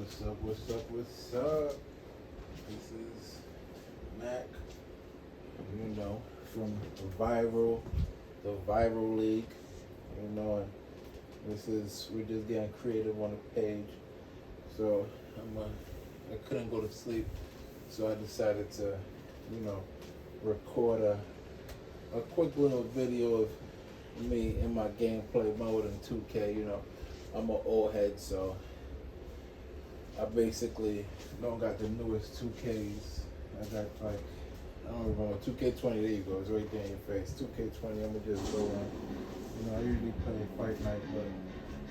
What's up, what's up, what's up? This is Mac, you know, from the viral league, you know, and we're just getting creative on the page. So I couldn't go to sleep, so I decided to, record a quick little video of me in my gameplay mode in 2K. I'm an old head, so I basically don't got the newest 2Ks. I got I don't remember, 2K20, there you go, it's right there in your face. 2K20, I'm gonna just go on. I usually play Fight Night, but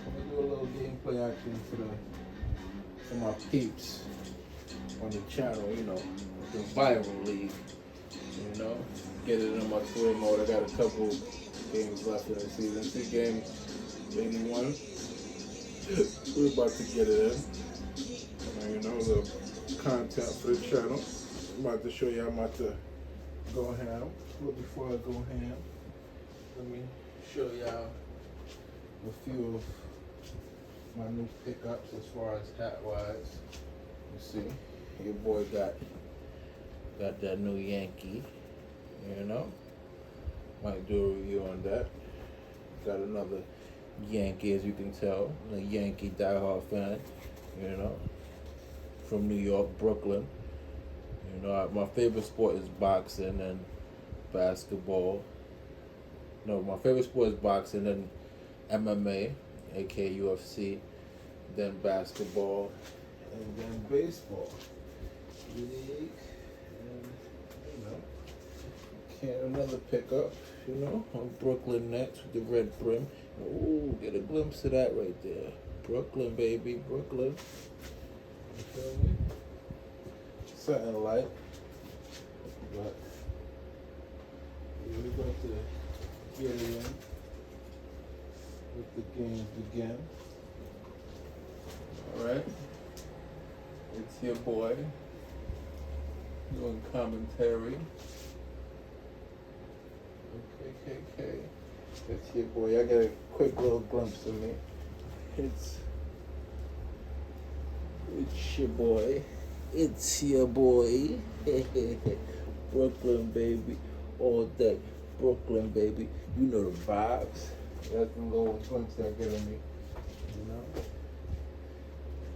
I'm gonna do a little gameplay action for my peeps on the channel, the viral league, get it in my career mode. I got a couple games left in the season, 2 games, 81. We're about to get it in. The content for the channel. I'm about to show you how I'm about to go ham. But before I go ham, let me show y'all a few of my new pickups as far as hat wise. You see, your boy got that new Yankee, Might do a review on that. Got another Yankee, as you can tell, a Yankee diehard fan, from New York, Brooklyn. My favorite sport is boxing and basketball. No, my favorite sport is boxing and MMA, aka UFC, then basketball, and then baseball. League, and another pickup, on Brooklyn Nets with the red brim. Ooh, get a glimpse of that right there. Brooklyn, baby, Brooklyn. You feel me? Something light, but we're about to get it in. Let the games begin. Alright. It's your boy doing commentary. Okay. It's your boy. I got a quick little glimpse of me. It's your boy. It's your boy. Brooklyn, baby. All day. Brooklyn, baby. You know the vibes. That's the little glimpse that get of me.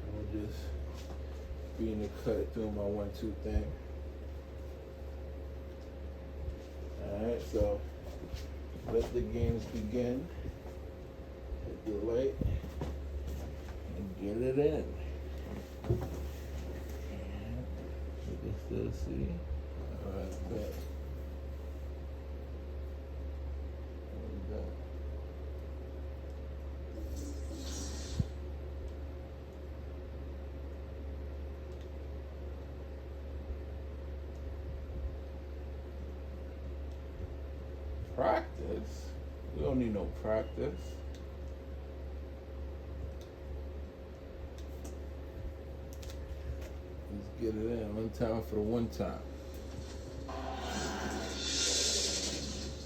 I'm just being the cut, doing my 1-2 thing. Alright, so let the games begin. Hit the light and get it in. You can still see. Alright, bet. Practice? We don't need no practice. Let's get it in. One time for the one time.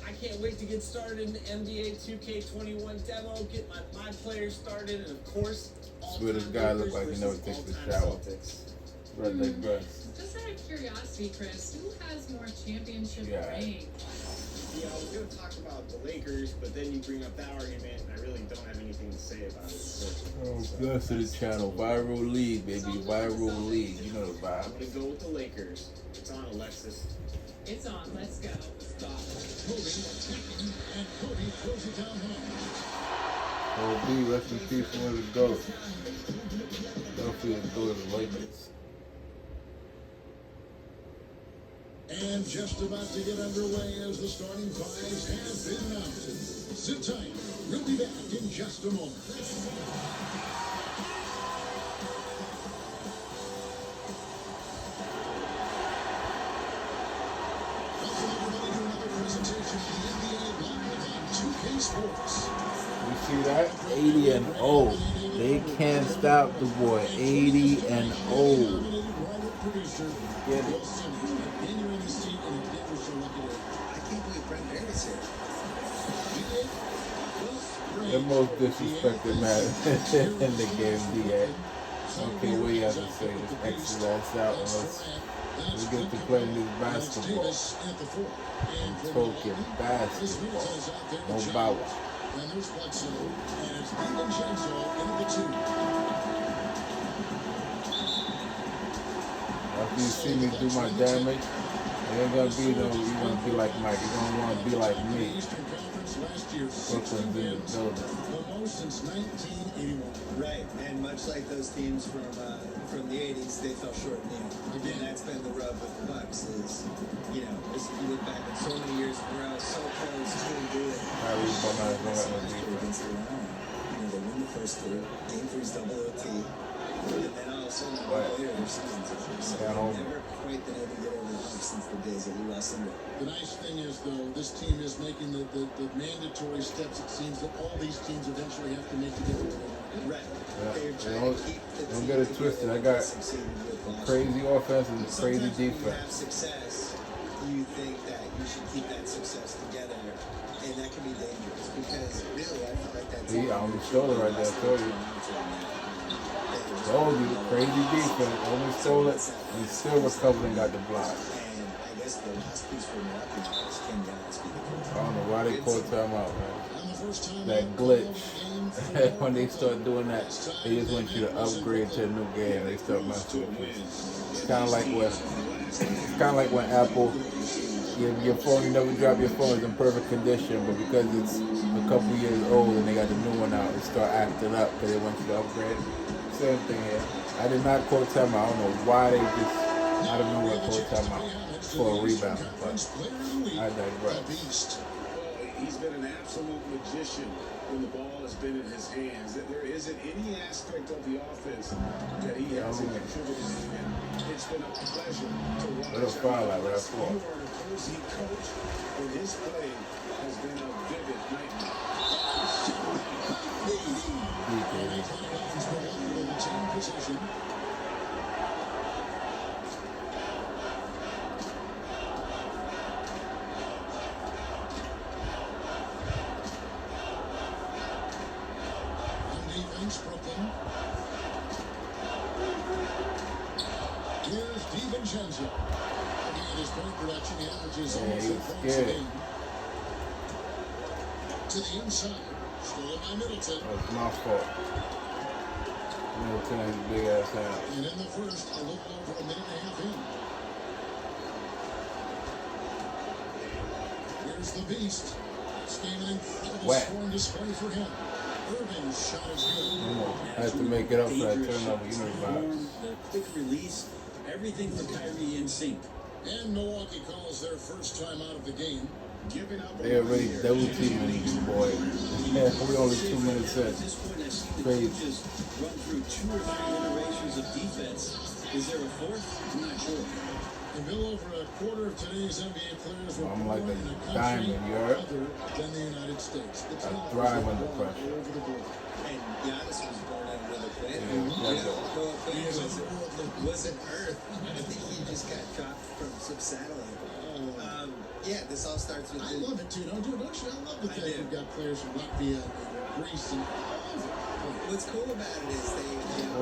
I can't wait to get started in the NBA 2K21 demo, get my players started, and of course, Swear this guy look like he never takes the shower. Red leg breast. Just out of curiosity, Chris, who has more championship rings? I was going to talk about the Lakers, but then you bring up that argument, and I really don't have anything to say about it. Bless to the channel. Viral league, baby. Viral league. You know the vibe. I'm going to go with the Lakers. It's on, Alexis. It's on. Let's go. Stop. OB, rest in peace from where it goes. Don't forget to go to the Lakers. And just about to get underway as the starting fives have been announced. Sit tight. We'll be back in just a moment. Welcome everybody to another presentation of the NBA Live on 2K Sports. You see that? 80 and 0. They can't stop the boy. 80 and 0. Get it. The most disrespected man in the game, DA. Okay, what you have to say? Just exit that out and let's get to playing this basketball. Talking basketball. No bow. And there's Bledsoe, and it's DiVincenzo into the 2. After you see me do my damage, it ain't gonna be no, you're gonna be like Mike. You're gonna wanna be like me. Brooklyn's in the building. The most since 1981. Right, and much like those teams from the 80s, they fell short in the end. And that's been the rub with the Bucks is, you know, as you look back at so many years in a row, so close, couldn't do it. Kyrie's going out no defense. Against the Lions. You know, they win the first two, game 3's double OT, and then all of a sudden, later, their season's over. So they've never quite been able to get over the hump since the days that we lost them. The nice thing is, though, this team is making the mandatory steps, it seems, that all these teams eventually have to make to get to the Right. Yeah. Don't get it twisted. I got crazy offense and crazy defense. When you have success, you think that you should keep that success together, and that can be dangerous because really, I feel like that. See, on the shoulder right there, I told you. Told you, crazy defense. Almost stole it, and he still recovered and got the block. And I guess the last piece for Milwaukee is Ken Giles being I don't know why they called timeout, man. That glitch. When they start doing that, they just want you to upgrade to a new game. They start messing with you. It's kind of like when Apple, your phone, you never drop your phone, it's in perfect condition, but because it's a couple years old and they got the new one out, they start acting up because they want you to upgrade. Same thing here. I did not quote timeout. I don't know why they just, I don't know what quote timeout for a rebound, but I digress. He's been an absolute magician when the ball has been in his hands. There isn't any aspect of the offense that he hasn't contributed in. It's been a pleasure to watch. What a foul out right for. You are an opposing coach, and his play has been a vivid nightmare. Brooklyn. Here's DiVincenzo. Again, his point production averages almost 4 points a game. To the inside. Stolen by Middleton. That's my fault. Middleton has a big ass hand. And in the first, a little over a minute and a half in. Here's the Beast. Staying an incredible scoring display for him. Irving's shot is good. I had to make it up for that turnover. You know about it. The quick release, everything for Kyrie in sync. And Milwaukee calls their first time out of the game. Giving up. They already double teaming you, boy. Yeah, we only 2 minutes in. At this point, I see the Crazy. coaches run through 2 or 3 iterations of defense. Is there a fourth? I'm not sure. A little over a quarter of today's NBA players were I'm like born a in a country diamond, you heard? other than the United States. I thrive under pressure. And Giannis was born on another planet. Wasn't Earth. I think he just got dropped from some satellite. Yeah, this all starts with. I love it too. Don't you? I love the fact we've got players from Latvia and Greece and all over. What's cool about it is they have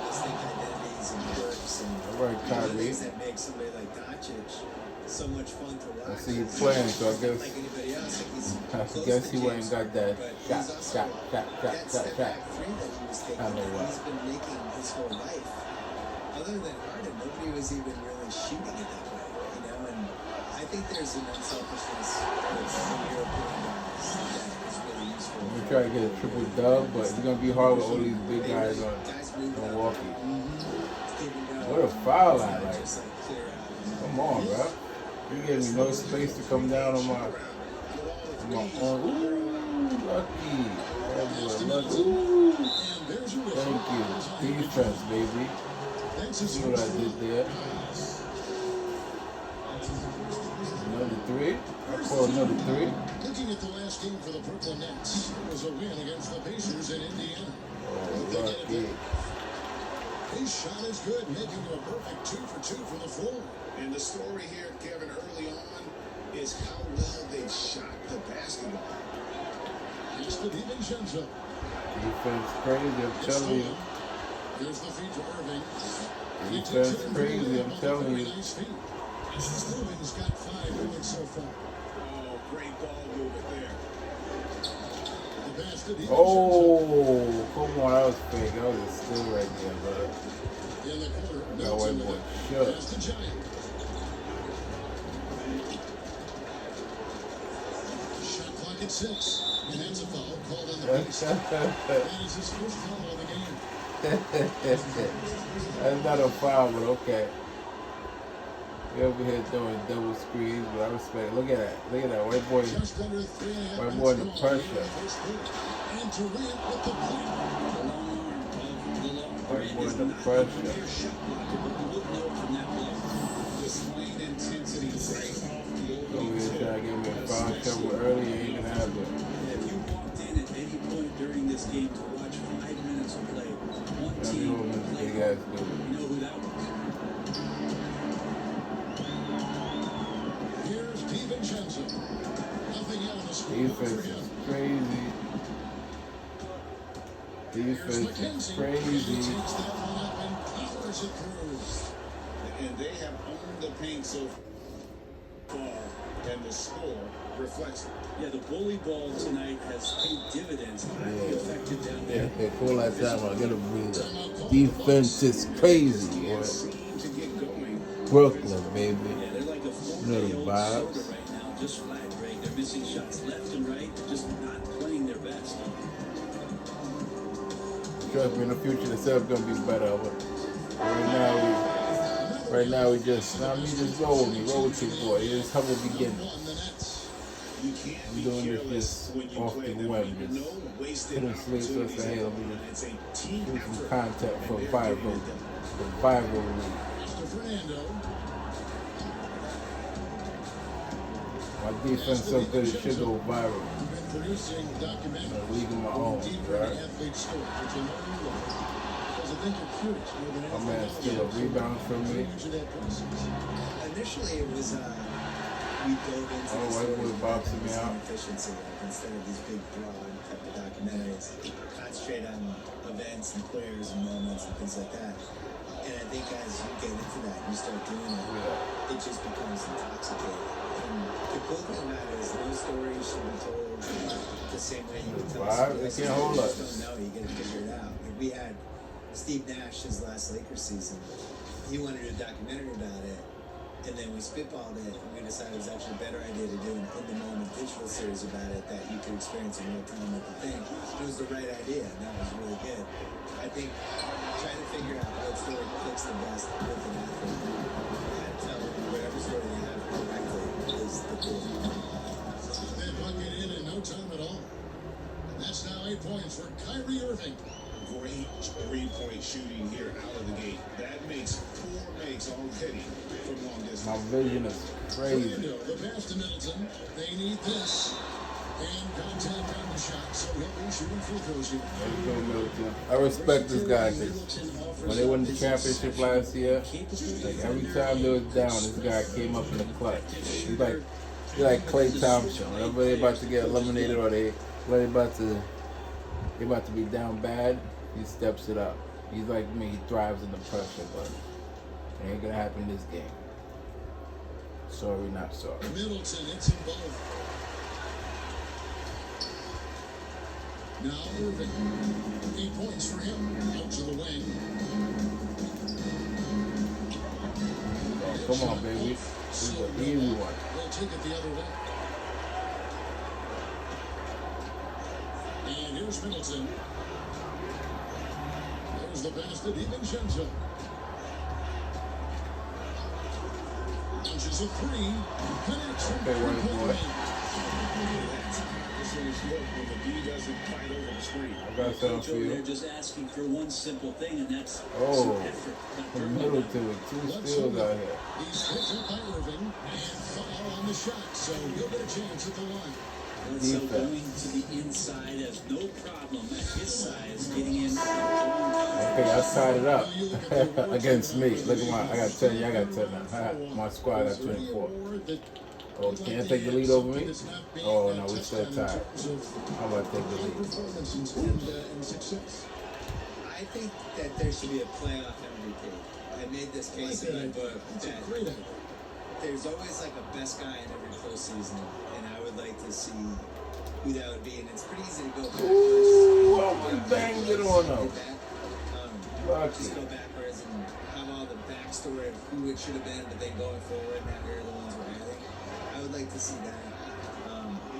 distinct identities and quirks and things that make somebody like Doncic so much fun to watch. I see you playing, so I guess Like anybody else, like I guess he went and got that that step back three that he was taking. I know why. He's been making his whole life. Other than Harden, nobody was even really shooting it that way, you know. And I think there's an unselfishness with some European guys that is really useful. we try to get a triple dub, but it's gonna be hard with all these big guys on Milwaukee. What a foul line, like. Come on, bro. You gave me no space to come down on my arm. Ooh, lucky. That boy, lucky. Ooh. Thank you. Defense, baby. See what I did there. Another 3. I call another 3. Looking at the last game for the Brooklyn Nets, it was a win against the Pacers in Indiana. Oh, lucky. His shot is good, making it a perfect 2 for 2 from the floor. And the story here, Kevin, early on, is how well they shot the basketball. It's the DiVincenzo. Defense crazy, I'm telling you. Here's the feed to Irving. Defense crazy, I'm telling you. Nice feed. Irving's got 5 points so far. Oh, great ball movement there. The pass to DiVincenzo. Oh, come on, that was fake. That was a steal right there, bro. In the corner, That Middleton white with boy it. shook. Pass to Giant. Shot clock at 6. And that's a foul called on the piece. That is his first foul of the game. That's not a foul, but okay. We over here throwing double screens, but I respect. Look at that. Look at that white boy. Just under 3.5 White minutes boy under gone. pressure. And Durant with the point. White boy under pressure. Displaying intensity right off the Over here trying to get me a foul trouble early. Ain't gonna happen. If you walked in at any point during this game to watch 5 minutes of play, one Let me team hold this played big ass dude. you know who that was. Here's DiVincenzo. Nothing on the scoreboard Defense for is him. crazy. Here's Defense is McKenzie. He crazy. takes that one up and powers it through. And they have owned the paint so far, and the score reflects it. Yeah, the bully ball tonight has paid dividends. Highly effective down Yeah, there. hey, pull that time out. Get a breather. Defense is crazy, boy. Seem to get going. Brooklyn, baby. Yeah, they're like a You know the 4-day-old vibes. soda right now, just flat break. They're missing shots left and right. They're just not playing their best. Trust me, in the future the setup's gonna be better. But right now we just roll with me, roll with you, boy. It's humble beginning. On the Nets. You can't I'm be doing this careless just when you off play the them. web, No just wasted put in sleep, so I opportunities. say, hey, let me It's a team do some effort. content for And they're Viral. getting it done. The Viral League. Mr. Fernando. My defense so good it should go viral. We've been producing documentaries. A league of my own, Deeper right? in athlete stories, which I know you love. Because I think you're curious more than My anything man else. still a rebound from me. Into that process. Initially, it was we dove into Oh, the white boy story boxing me out. efficiency, like instead of these big, broad type of documentaries, concentrate on events and players and moments and things like that. And I think as you get into that, you start doing it, Yeah. it just becomes intoxicating. And the cool thing about it is no story should be told the same way you would tell a Vibe, story. they can't hold You us. just don't know, you gotta figure it out. Like we had Steve Nash his last Lakers season. He wanted to do a documentary about it. And then we spitballed it, and we decided it was actually a better idea to do an in-the-moment digital series about it that you could experience in real time with the thing. It was the right idea, and that was really good. I think trying to figure out what story clicks the best with an athlete and tell whatever story they have correctly is the cool thing. That bucket in no time at all. And that's now 8 points for Kyrie Irving. Great three-point shooting here out of the gate. That makes 4 makes already from long distance. My vision is crazy. Fernando, the pass to Middleton. They need this. And contact on the shot, so he'll be shooting free throws here. Let's go, Middleton. I respect this guy because when they won the championship last year, like every time they was down, this guy came up in the clutch. He's like Klay Thompson. Whenever they about to get eliminated or they about to be down bad, he steps it up. He's like me. He thrives in the pressure, but it ain't gonna happen this game. Sorry, not sorry. Middleton hits them both. Now Irving. 8 points for him. Out to the wing. Oh, come on, baby. This is an easy one. They'll take it the other way. And here's Middleton. There's the pass to DiVincenzo. Launches a three. Connects from Okay, white boy. This is look when the D doesn't fight over the screen. I got something for Joe, they're you. just asking for one simple thing, and that's Oh, some effort. from Middleton with 2 steals out here. He's picked up by Irving and foul on the shot, so he'll get a chance at the line. So Defense. going to the inside has no problem at his size getting in. Okay, I tied it up against me. Look at I got 10. I got 10 now. My squad got 24. Oh, can you take the lead over me? Oh, no, we still tied. How about take the lead? Performance and success. I I think that there should be a playoff MVP. I made this case in my book It's a that great idea. there's always like a best guy in every postseason, and I would like to see who that would be. And it's pretty easy to go backwards. Ooh, almost banged it on him. Lucky. Just go backwards and have all the backstory of who it should have been, but then going forward, now here are the ones we're adding. I would like to see that.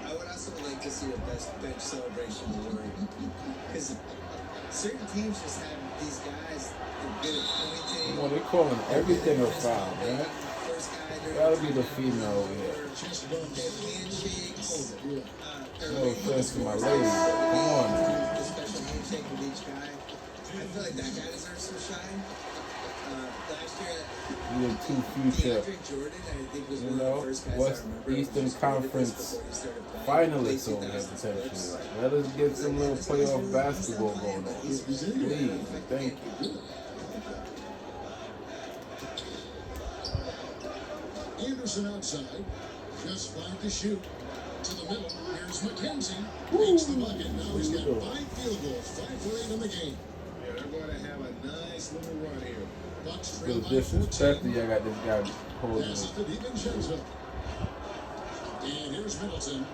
I would also like to see a best bench celebration award, because certain teams just have these guys that are good at pointing. Well, they calling everything a foul, man. First guy during Gotta be the female over here. Chest bumps. handshakes. No offense to my lady. Come on. The special handshake with each guy. I feel like that guy deserves some shine. Last year, We had two future, DeAndre Jordan, I think, was you one of know, the first guys West I remember. Eastern Conference finalists over there potentially. Like, let us get some little playoff basketball going on. Please, thank you. Anderson outside, just 5 to shoot. To the middle, here's McKenzie. Makes the bucket. Now he's got 5 field goals, 5 for 8 in the game. Yeah, they're going to have a nice little run here. Bucks Feel trail by disrespected. 14. I got this guy holding Pass me. it to DiVincenzo. And here's Middleton.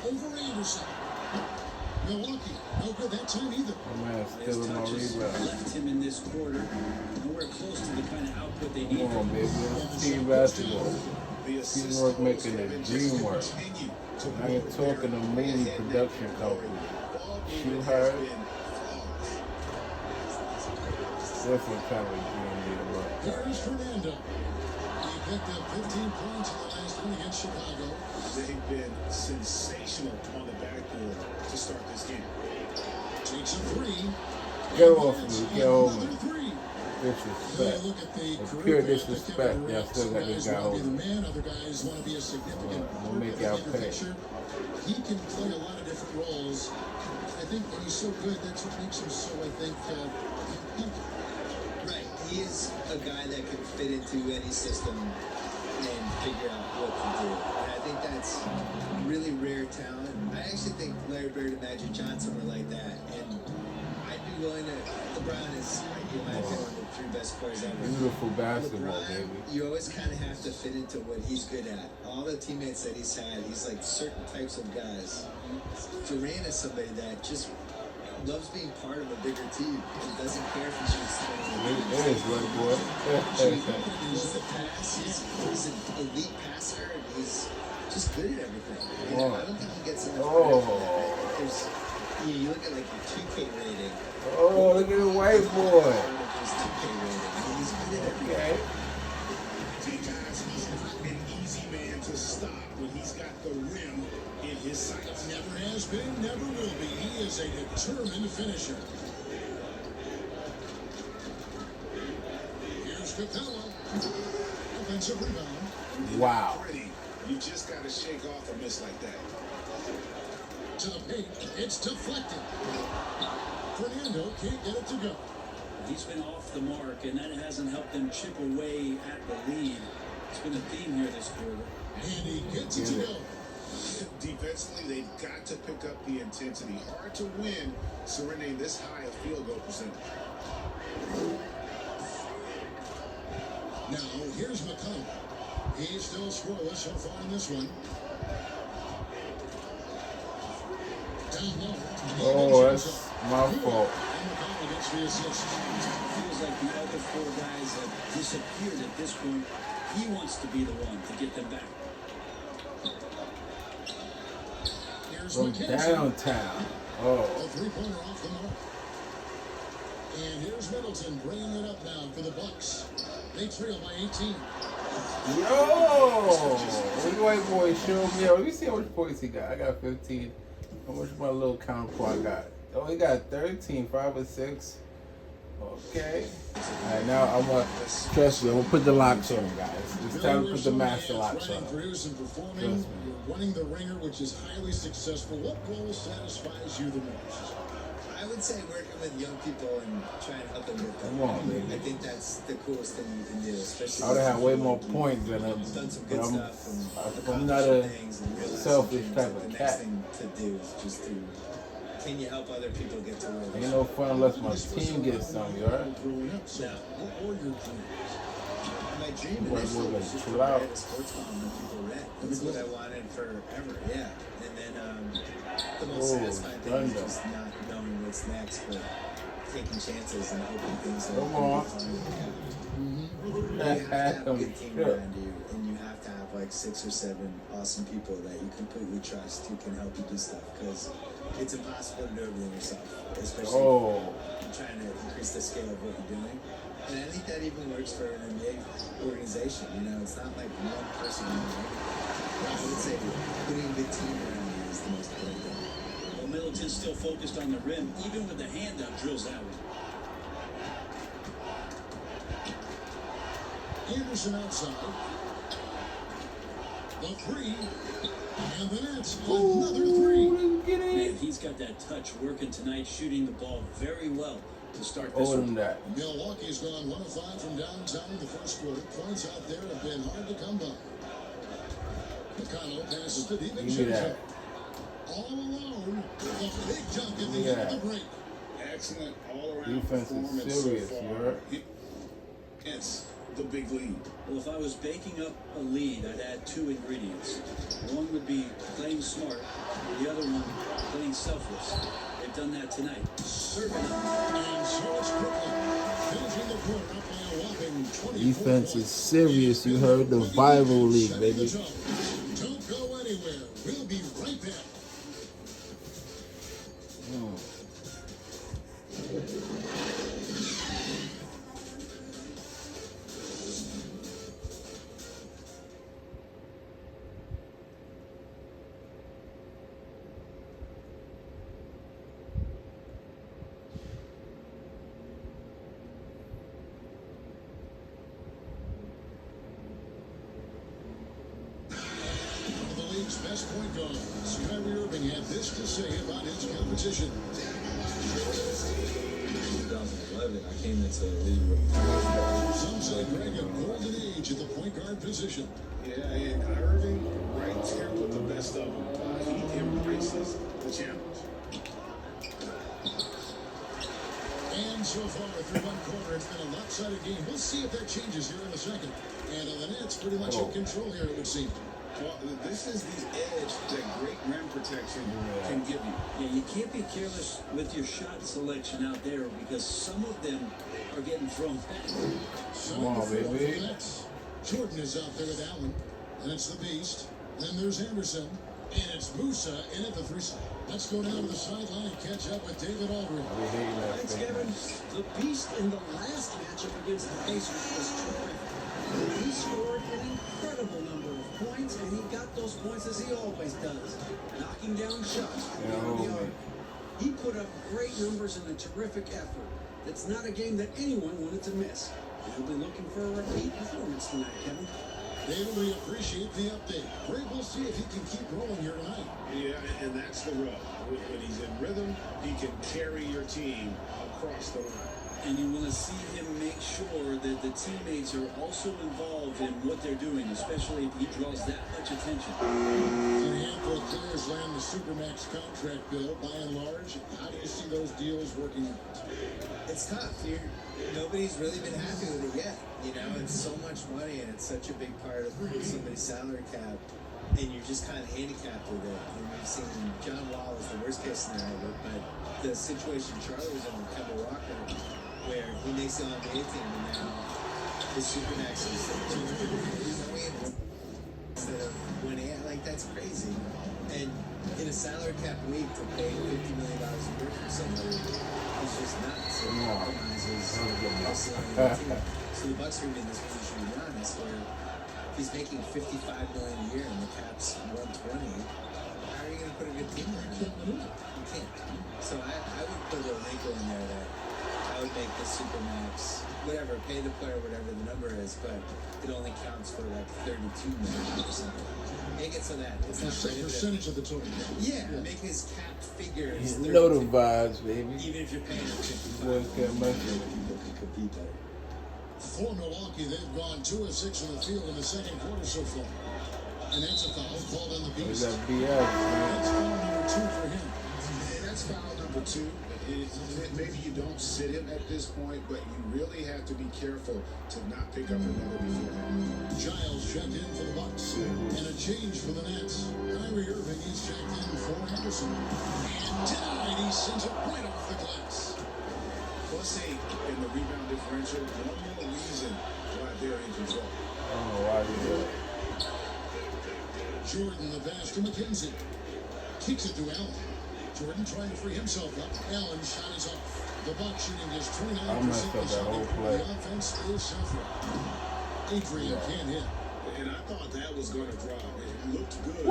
Over Anderson. Milwaukee, no good that time either. My man His stealing my touches rebound. left him in this quarter. Nowhere close to the kind of output they need. Come on, baby. It's team basketball. The assist Teamwork totals making have the been dream just work. continue to I ain't grow. talking a They're movie way ahead production now. company. Ball She movement heard. has been flawless. Different kind of dream leader work. Here's Fernando. He picked up 15 points in the last one against Chicago. They've been sensational on the backboard to start this game. Takes a 3. Get off me. Get over Another me. 3. Disrespect. Look at the It's career pure path that disrespect. Kevin Yeah, I Durant. still got Some this guys guy want to be holding. the man, other guys want to be a significant I'm gonna part make of y'all the bigger pay. picture. He can play a lot of different roles. I think when he's so good, that's what makes him so, I think, Right. He is a guy that can fit into any system and figure out what to do. And I think that's really rare talent. I actually think Larry Bird and Magic Johnson were like that. And I'd be willing to. LeBron is, in my opinion, one of the 3 best players ever. Beautiful basketball, LeBron, baby. you always kind of have to fit into what he's good at. All the teammates that he's had, he's like certain types of guys. Durant is somebody that just loves being part of a bigger team and doesn't care if he shoots 20. It is, right, boy. He's the pass. He's an elite passer, and he's just good at everything. You know, I don't think he gets enough credit for that. There's, you look at like your 2K rating. Oh, look at the white boy. His 2K rating. He's good at everything. Okay. T-Guys, he's not an easy man to stop when he's got the rim in his sights. never has been, never will be. He is a determined finisher. Here's Capella. Offensive rebound. Wow. Pretty. You just got to shake off a miss like that. To the paint. It's deflected. Fernando can't get it to go. He's been off the mark, and that hasn't helped them chip away at the lead. It's been a theme here this quarter. And he gets it to go. Defensively, they've got to pick up the intensity. Hard to win surrendering this high a field goal percentage. Now, here's McCollum. He's still scoreless so far in this one. Down low. Oh, that's my fault. And McCollum gets the assist. Feels like the other 4 guys have disappeared at this point. He wants to be the one to get them back. Here's From McKenzie. downtown. Oh. A 3-pointer off the mark. And here's Middleton bringing it up now for the Bucks. They trail by 18. Yo! This white boy showed me. Let me see how much points he got. I got 15. How much my little counterpart got? Oh, he got 13, 5 or 6. Okay. Alright, now I'm gonna trust me. I'm gonna put the locks on, guys. It's time to put the master locks running on. through and performing. Trust me. You're running the ringer, which is highly successful. What goal satisfies you the most? I I would say working with young people and trying to help them get better. Come on, baby. I think that's the coolest thing you can do, especially. I would have had way more points than him. You've done some But good stuff and I'm not accomplishing a things and realizing selfish things. type Like, of the cat. next thing to do is just to, can you help other people get to where they Ain't no fun unless my team gets some, you heard? Growing up, so No. what were your dreams? My dream Boy, initially boy, was just to chill out. write a sports column that people read. That's what I wanted forever, yeah. And then the most Oh, satisfying thing is thunder. just not knowing what's next, but taking chances and hoping things Come will on. be fine. You have to have a good team Sure. around you, and you have to have like 6 or 7 awesome people that you completely trust who can help you do stuff, because it's impossible to do everything yourself, especially Oh, if you're trying to increase the scale of what you're doing. And I think that even works for an NBA organization. You know, it's not like one person. I would say putting a good team around you is the most important thing. Well, Middleton's still focused on the rim, even with the handout, drills that one. Anderson outside. The three. And the Nets, another three. Man, he's got that touch working tonight, shooting the ball very well to start this hold one. him that. Milwaukee's gone 1 of 5 from downtown in the first quarter. Points out there have been hard to come by. McConnell passes to Give me DiVincenzo. that. All alone. A big dunk at the Yeah. end of the break. Excellent all-around Defense is performance serious, so you far. heard? It's the big lead. Well, if I was baking up a lead, I'd add 2 ingredients. One would be playing smart, the other one, playing selfless. They've done that tonight. Serving up. And so it's Brooklyn. Finishing the quarter up by a whopping 24 Defense is points. serious, you heard? The Viral League, baby. Don't go anywhere. We'll be right back. One of the league's best point guards, Kyrie Irving, had this to say about his competition. 2011, I came into the league with Some say Greg a golden age at the point guard position. Yeah, and Irving right there with the best of them. He embraces the challenge. And so far through one quarter, it's been a lopsided game. We'll see if that changes here in a second. And the Nets pretty much in control here, it would seem. Well, this is the edge that great rim protection can give you. Yeah, you can't be careless with your shot selection out there because some of them are getting thrown back. Come on, baby. Jordan is out there with Allen. And it's the Beast. Then there's Anderson. And it's Musa in at the 3 side. Let's go down to the sideline and catch up with David Aldridge. I be hating that Thanks, thing. Kevin. The Beast in the last matchup against the Pacers was terrific. He scored an incredible number of points, and he got those points as he always does, knocking down shots from beyond the arc. He put up great numbers and a terrific effort. It's not a game that anyone wanted to miss. We'll be looking for a repeat performance tonight, Kevin. David, we appreciate the update. Greg, we'll see if he can keep rolling here tonight. Yeah, and that's the rub. When he's in rhythm, he can carry your team across the line. And you want to see him make sure that the teammates are also involved in what they're doing, especially if he draws that much attention. A handful of players land the Supermax contract bill. By and large, how do you see those deals working out? It's tough. Nobody's really been happy with it yet. You know, it's so much money and it's such a big part of somebody's salary cap, and you're just kind of handicapped with it. And we've seen John Wall is the worst case scenario, but the situation Charlie was in with Kemba Walker, where he makes the NBA team and now his Supermax is $250 million instead of $1.8. Like, that's crazy. And in a salary cap league to pay $50 million a year for somebody is just nuts. It compromises the ceiling of the team. So the Bucks are in this position with Giannis where if he's making $55 million a year and the cap's $120, how are you going to put a good team around him? You can't. So I would put a wrinkle in there that I would make the Supermax, whatever, pay the player whatever the number is, but it only counts for like $32 million or something. make it so that it's A not set prohibitive. percentage of the total. Yeah, make his cap figures. You know the vibes, baby. Even if you're paying him 55, Boys can't mess with it. people can compete better. For Milwaukee, they've gone 2 of 6 from the field in the second quarter so far. And that's a foul called on the Is beast. that BS, man? That's foul number 2 for him. That's foul number 2. Maybe you don't sit him at this point, but you really have to be careful to not pick up another beforehand. Giles checked in for the Bucks. And a change for the Nets. Kyrie Irving is checked in for Henderson. And denied. He sends it right off the glass. +8 in the rebound differential. One more reason why they're in control. I don't know why you do that. Jordan, the pass to McKenzie. Kicks it to Allen. Jordan trying to free himself up. Allen shot is off. The Bucks shooting just 29% messed up that whole play. The offense is suffering. Adrian can't hit. And I thought that was going to drop. It looked good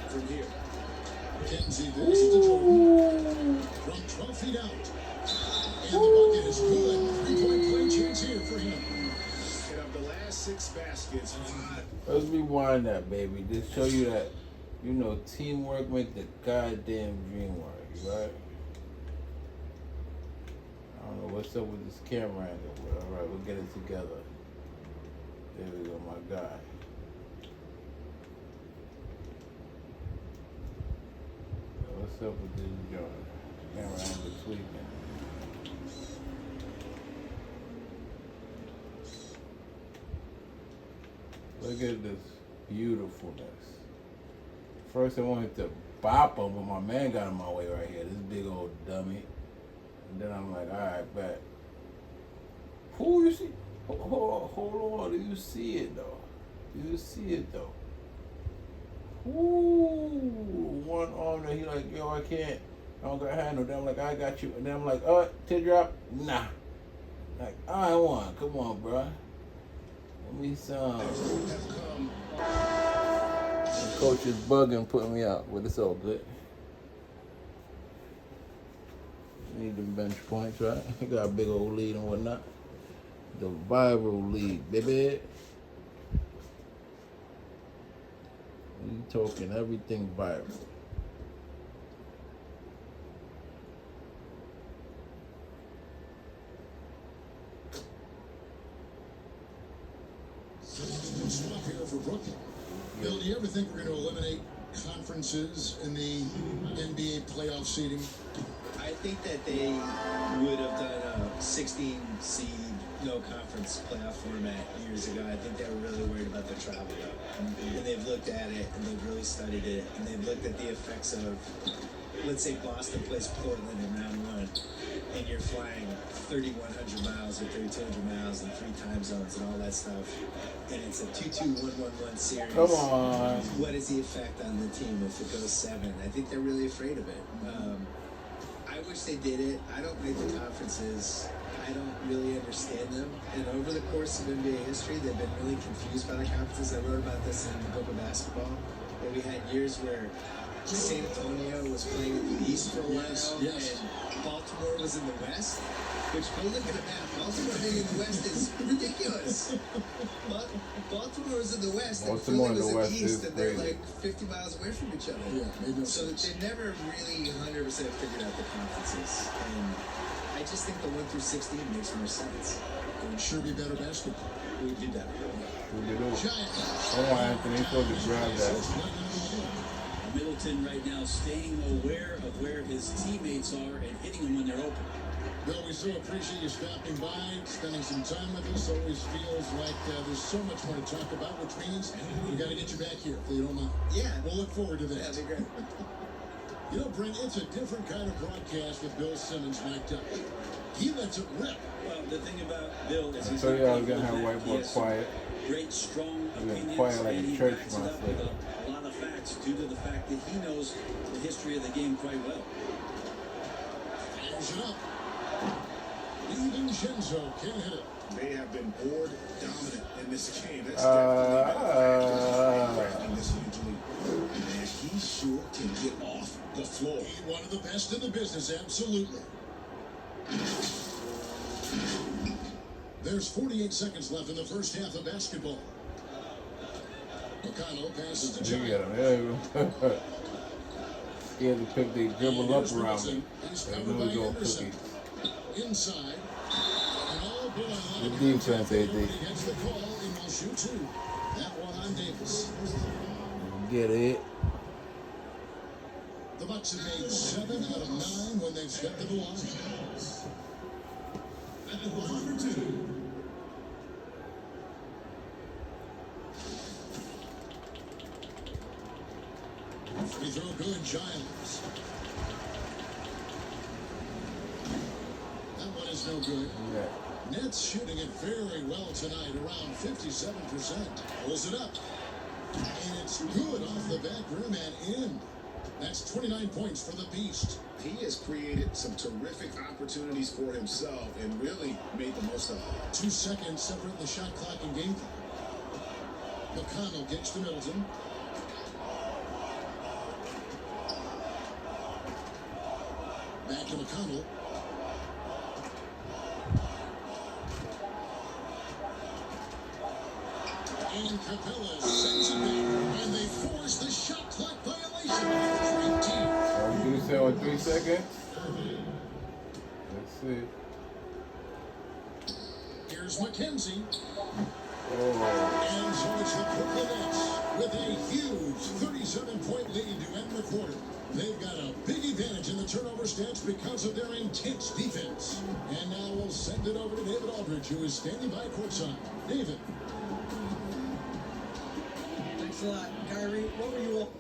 from here. McKenzie there's it to Jordan. From 12 feet out. And the bucket is good. 3-point play chance here for him. And of the last 6 baskets, 5. Let's rewind that, baby. Just show you that, you know, teamwork make the goddamn dream work, right? I don't know what's up with this camera angle, but all right, we'll get it together. There we go, my guy. What's up with this joint? Camera angle tweaking. Look at this beautifulness. First I wanted to bop him, but my man got in my way right here. This big old dummy. And then I'm like, all right, bet. Who you see? Hold on. Do you see it though? Do you see it though? Ooh, one arm that he like, yo, I can't. I don't got handle. Then I'm like, I got you. And then I'm like, teardrop? Nah. Like, I want. Come on, bro. Let me some. The coach is bugging, putting me out, but it's all good. Need them bench points, right? I got a big old lead and whatnot. The viral lead, baby. We talking everything viral. Swap here for Brooklyn. Bill, do you ever think we're going to eliminate conferences in the NBA playoff seeding? I think that they would have done a 16 seed no conference playoff format years ago. I think they were really worried about the travel though. And they've looked at it and they've really studied it and they've looked at the effects of, let's say Boston plays Portland in round 1 and you're flying 3,100 miles or 3,200 miles in 3 time zones and all that stuff. And it's a 2-2-1-1-1 series. Come on. What is the effect on the team if it goes 7? I think they're really afraid of it. I wish they did it. I don't like the conferences. I don't really understand them. And over the course of NBA history, they've been really confused by the conferences. I wrote about this in the book of basketball, where we had years where San Antonio was playing in the East for a while, and Baltimore was in the West. Which, go look at the map. Baltimore being in the West is ridiculous. Baltimore is in the West, and Philly was in the East, and they're like 50 miles away from each other. Yeah, so they've never really 100% figured out the conferences. And I just think the 1 through 16 makes more sense. It would sure be better basketball. It would be better. Oh, Anthony, you're supposed to grab that. Middleton right now staying aware of where his teammates are and hitting them when they're open. Bill, we so appreciate you stopping by, spending some time with us. Always feels like there's so much more to talk about, which means we got to get you back here if you don't mind. Yeah. We'll look forward to that. That'd be great. You know, Brent, it's a different kind of broadcast with Bill Simmons mic'd up. He lets it rip. Well, the thing about Bill is he's So yeah, I was not gonna have white boy quiet. Great, strong opinions, quiet like and a he church backs it mouse up with a lot of facts due to the fact that he knows the history of the game quite well. Fires it up. DiVincenzo can't hit it. They have been board dominant in this game. That's definitely this hugely. And he sure can get off the floor. He's one of the best in the business, absolutely. There's 48 seconds left in the first half of basketball. McConnell passes to You Giant. get him. There you go. Scared to pick the dribble up around me. He's They covered know by we gonna Anderson. cookie. Inside. And oh boy, a lot Good of defense, contact AD. there, but he gets the call and will shoot two. That one on Davis. Get it. The Bucks have made 7 out of 9 when they've stepped to the line. At the line for two. Free throw good, Giles. That one is no good. Yeah. Nets shooting it very well tonight, around 57%. Pulls it up. And it's good off the back rim and in. That's 29 points for the Beast. He has created some terrific opportunities for himself and really made the most of it. 2 seconds separate the shot clock and game clock. McConnell gets to Middleton. Back to McConnell. And Capella sends it back. And they force the shot clock violation. 3-2. You say on 3 seconds? Let's see. Here's McKenzie. Oh. And so it's the Brooklyn Nets with a huge 37-point lead to end the quarter. They've got a big advantage in the turnover stats because of their intense defense. And now we'll send it over to David Aldridge, who is standing by courtside. David. Thanks a lot, Kyrie. What were you all?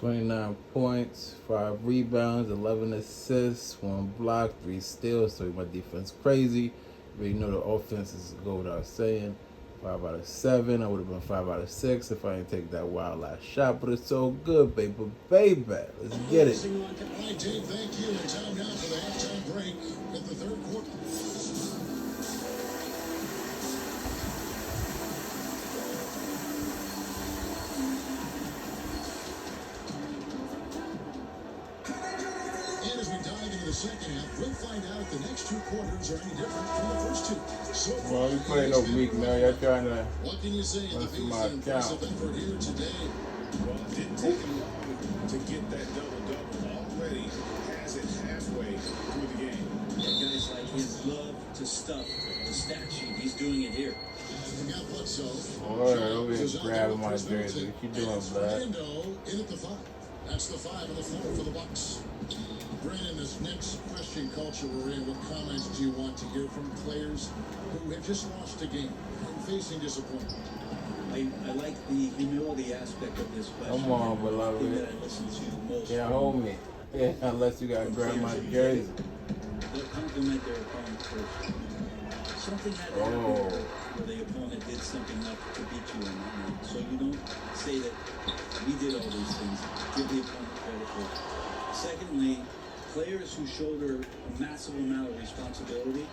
29 points, 5 rebounds, 11 assists, 1 block, 3 steals. So my defense crazy. But you know the offense is go without saying. 5 out of 7. I would have been 5 out of 6 if I didn't take that wild last shot. But it's so good, baby. Baby, let's get it. All right, Dave, thank you. And time now for the halftime break at the third quarter. And as we dive into the second half, we'll find out if the next 2 quarters are any different from the first 2. So far, Well, we playing no weak now. Y'all trying to what can you say? The run through Beast my an impressive account. effort here today. Well, it didn't take him long to get that double-double. Already has it halfway through the game. Guys like him love to stuff the stat sheet. He's doing it here. We got Bledsoe. Boy, over here Giles is out grabbing there my with Chris jersey. Middleton. What you And doing, it's Vlad? Orlando in at the 5. That's the 5 on the floor for the Bucks. Brandon, this next question culture we're in, what comments do you want to hear from players who have just lost a game and facing disappointment? I like the humility aspect of this question. Come on, The beloved. thing that I listen to most. Can't hold me. Yeah, unless you gotta grab my jersey. They'll compliment their opponent first. Something had to happen Oh. where the opponent did something enough to beat you on that night. So you don't say that we did all these things. Give the opponent credit for it. Secondly, players who shoulder a massive amount of responsibility,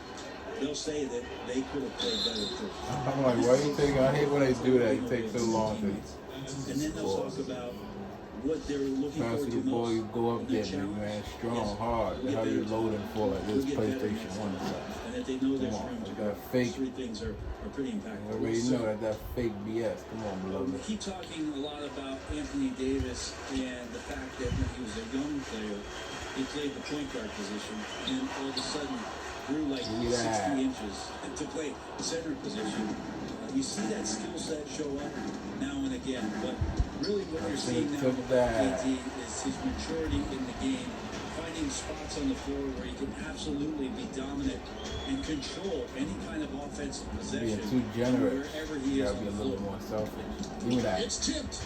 they'll say that they could have played better first. I'm like, why you think I hate when they do that? It takes so long to And then they'll talk about what they're looking pass forward to to the ball. most. You go up And there, the big challenge man, strong, is hard. to get How better you loading for like this We'll get better PlayStation next 1 time. side. And that they know there's Come on, room to like grow. that fake. Those 3 things are pretty You impactful. already know that fake BS. Come on, We beloved. keep talking a lot about Anthony Davis and the fact that when he was a young player, he played the point guard position and all of a sudden grew like Look at that. 60 inches to play center position. You see that skill set show up now and again, but really what you're seeing now took with that. KD is his maturity in the game, finding spots on the floor where he can absolutely be dominant and control any kind of offensive possession Being too generous. wherever he You is gotta on be a the little floor. more selfish. Give me that. It's tipped.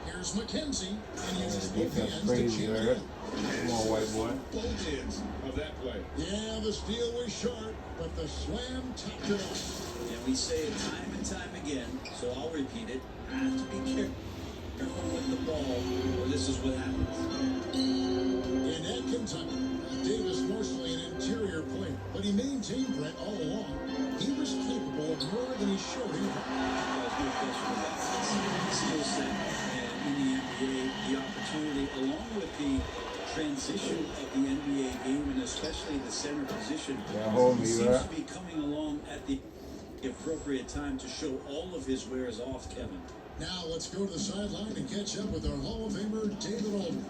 Here's McKenzie, and Man, uses the both defense hands to crazy, jam you it heard? in. Come on, white boy. Both ends of that play. Yeah, the steal was short, but the slam topped it off. And we say it time and time again, so I'll repeat it. You have to be careful with the ball, or this is what happens. And at Kentucky, Davis mostly an interior player, but he maintained Brett all along. He was capable of more than he showed in college. There's no question about his skill set and in the NBA, the opportunity, along with the transition of the NBA game, and especially the center position, Yeah, hold me, seems right? to be coming along at the the appropriate time to show all of his wares off, Kevin. Now let's go to the sideline and catch up with our Hall of Famer, David Aldridge.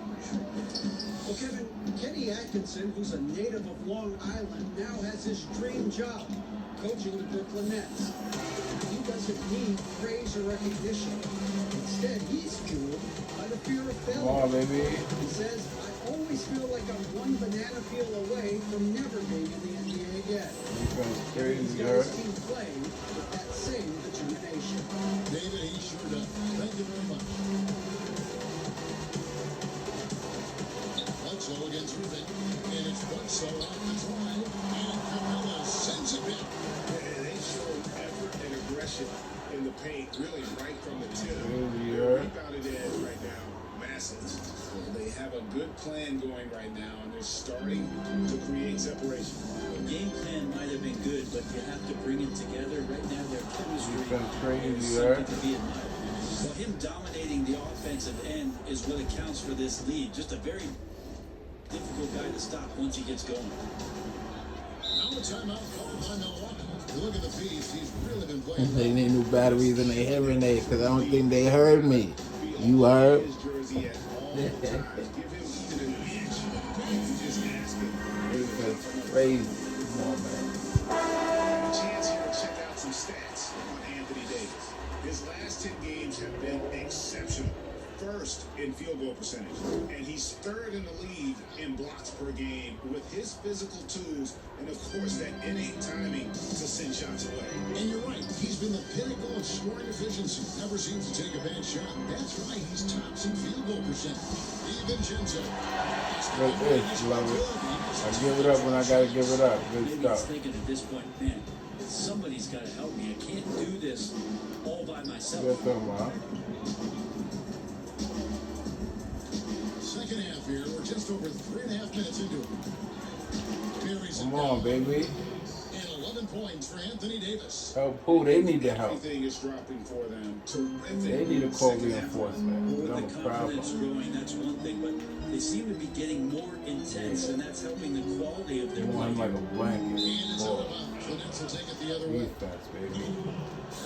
Well, Kevin, Kenny Atkinson, who's a native of Long Island, now has his dream job, coaching the Brooklyn Nets. He doesn't need praise or recognition. Instead, he's fueled by the fear of failure. Come on, baby. He says, I always feel like I'm one banana peel away from never being in the NBA again. Defense He's crazy, got girl. his team playing with that same determination. David, he sure does. Thank you very much. Bledsoe against Rubin. And it's Bledsoe off the drive. And Capella sends it back. And they showed effort and aggression in the paint, really right from the tip. Crazy, Their yeah. rebounded edge right now, massive. They have a good plan going right now, and they're starting to create separation. The game plan might have been good, but you have to bring it together. Right now, their chemistry Defense crazy, is yeah. something to be admired. Well, him dominating the offensive end is what accounts for this lead. Just a very difficult guy to stop once he gets going. Now a timeout called by Milwaukee. Look at the beast. He's really been playing. They need new batteries in their hearing aid because I don't think they heard me. You heard? His jersey at all times. Give him even an inch. You just ask him. Defense crazy. Come on, man. Chance here to check out some stats on Anthony Davis. His last 10 games have been exceptional. First in field goal percentage, and he's third in the league in blocks per game with his physical tools and, of course, that innate timing to send shots away. And you're right. He's been the pinnacle of scoring efficiency. Never seems to take a bad shot. That's right. He's tops in field goal percentage. DiVincenzo. Good pitch, love it. I give it up when I gotta give it up. Good Maybe he's stuff. thinking at this point, man, somebody's got to help me. I can't do this all by myself. Good stuff, man. Second half here. We're just over 3.5 minutes into it. Carries it Come on, down. baby. And 11 points for Anthony Davis. Help who? They need the help. Everything is dropping for them. Terrific. They need a call second half. reinforcement. With That's the a problem. confidence growing, that's one thing, but they seem to be getting more intense, and that's helping the quality of their You want him play. like a blanket. And it's out Ball. of bounds. The Nets will take it the other way. Defense, baby.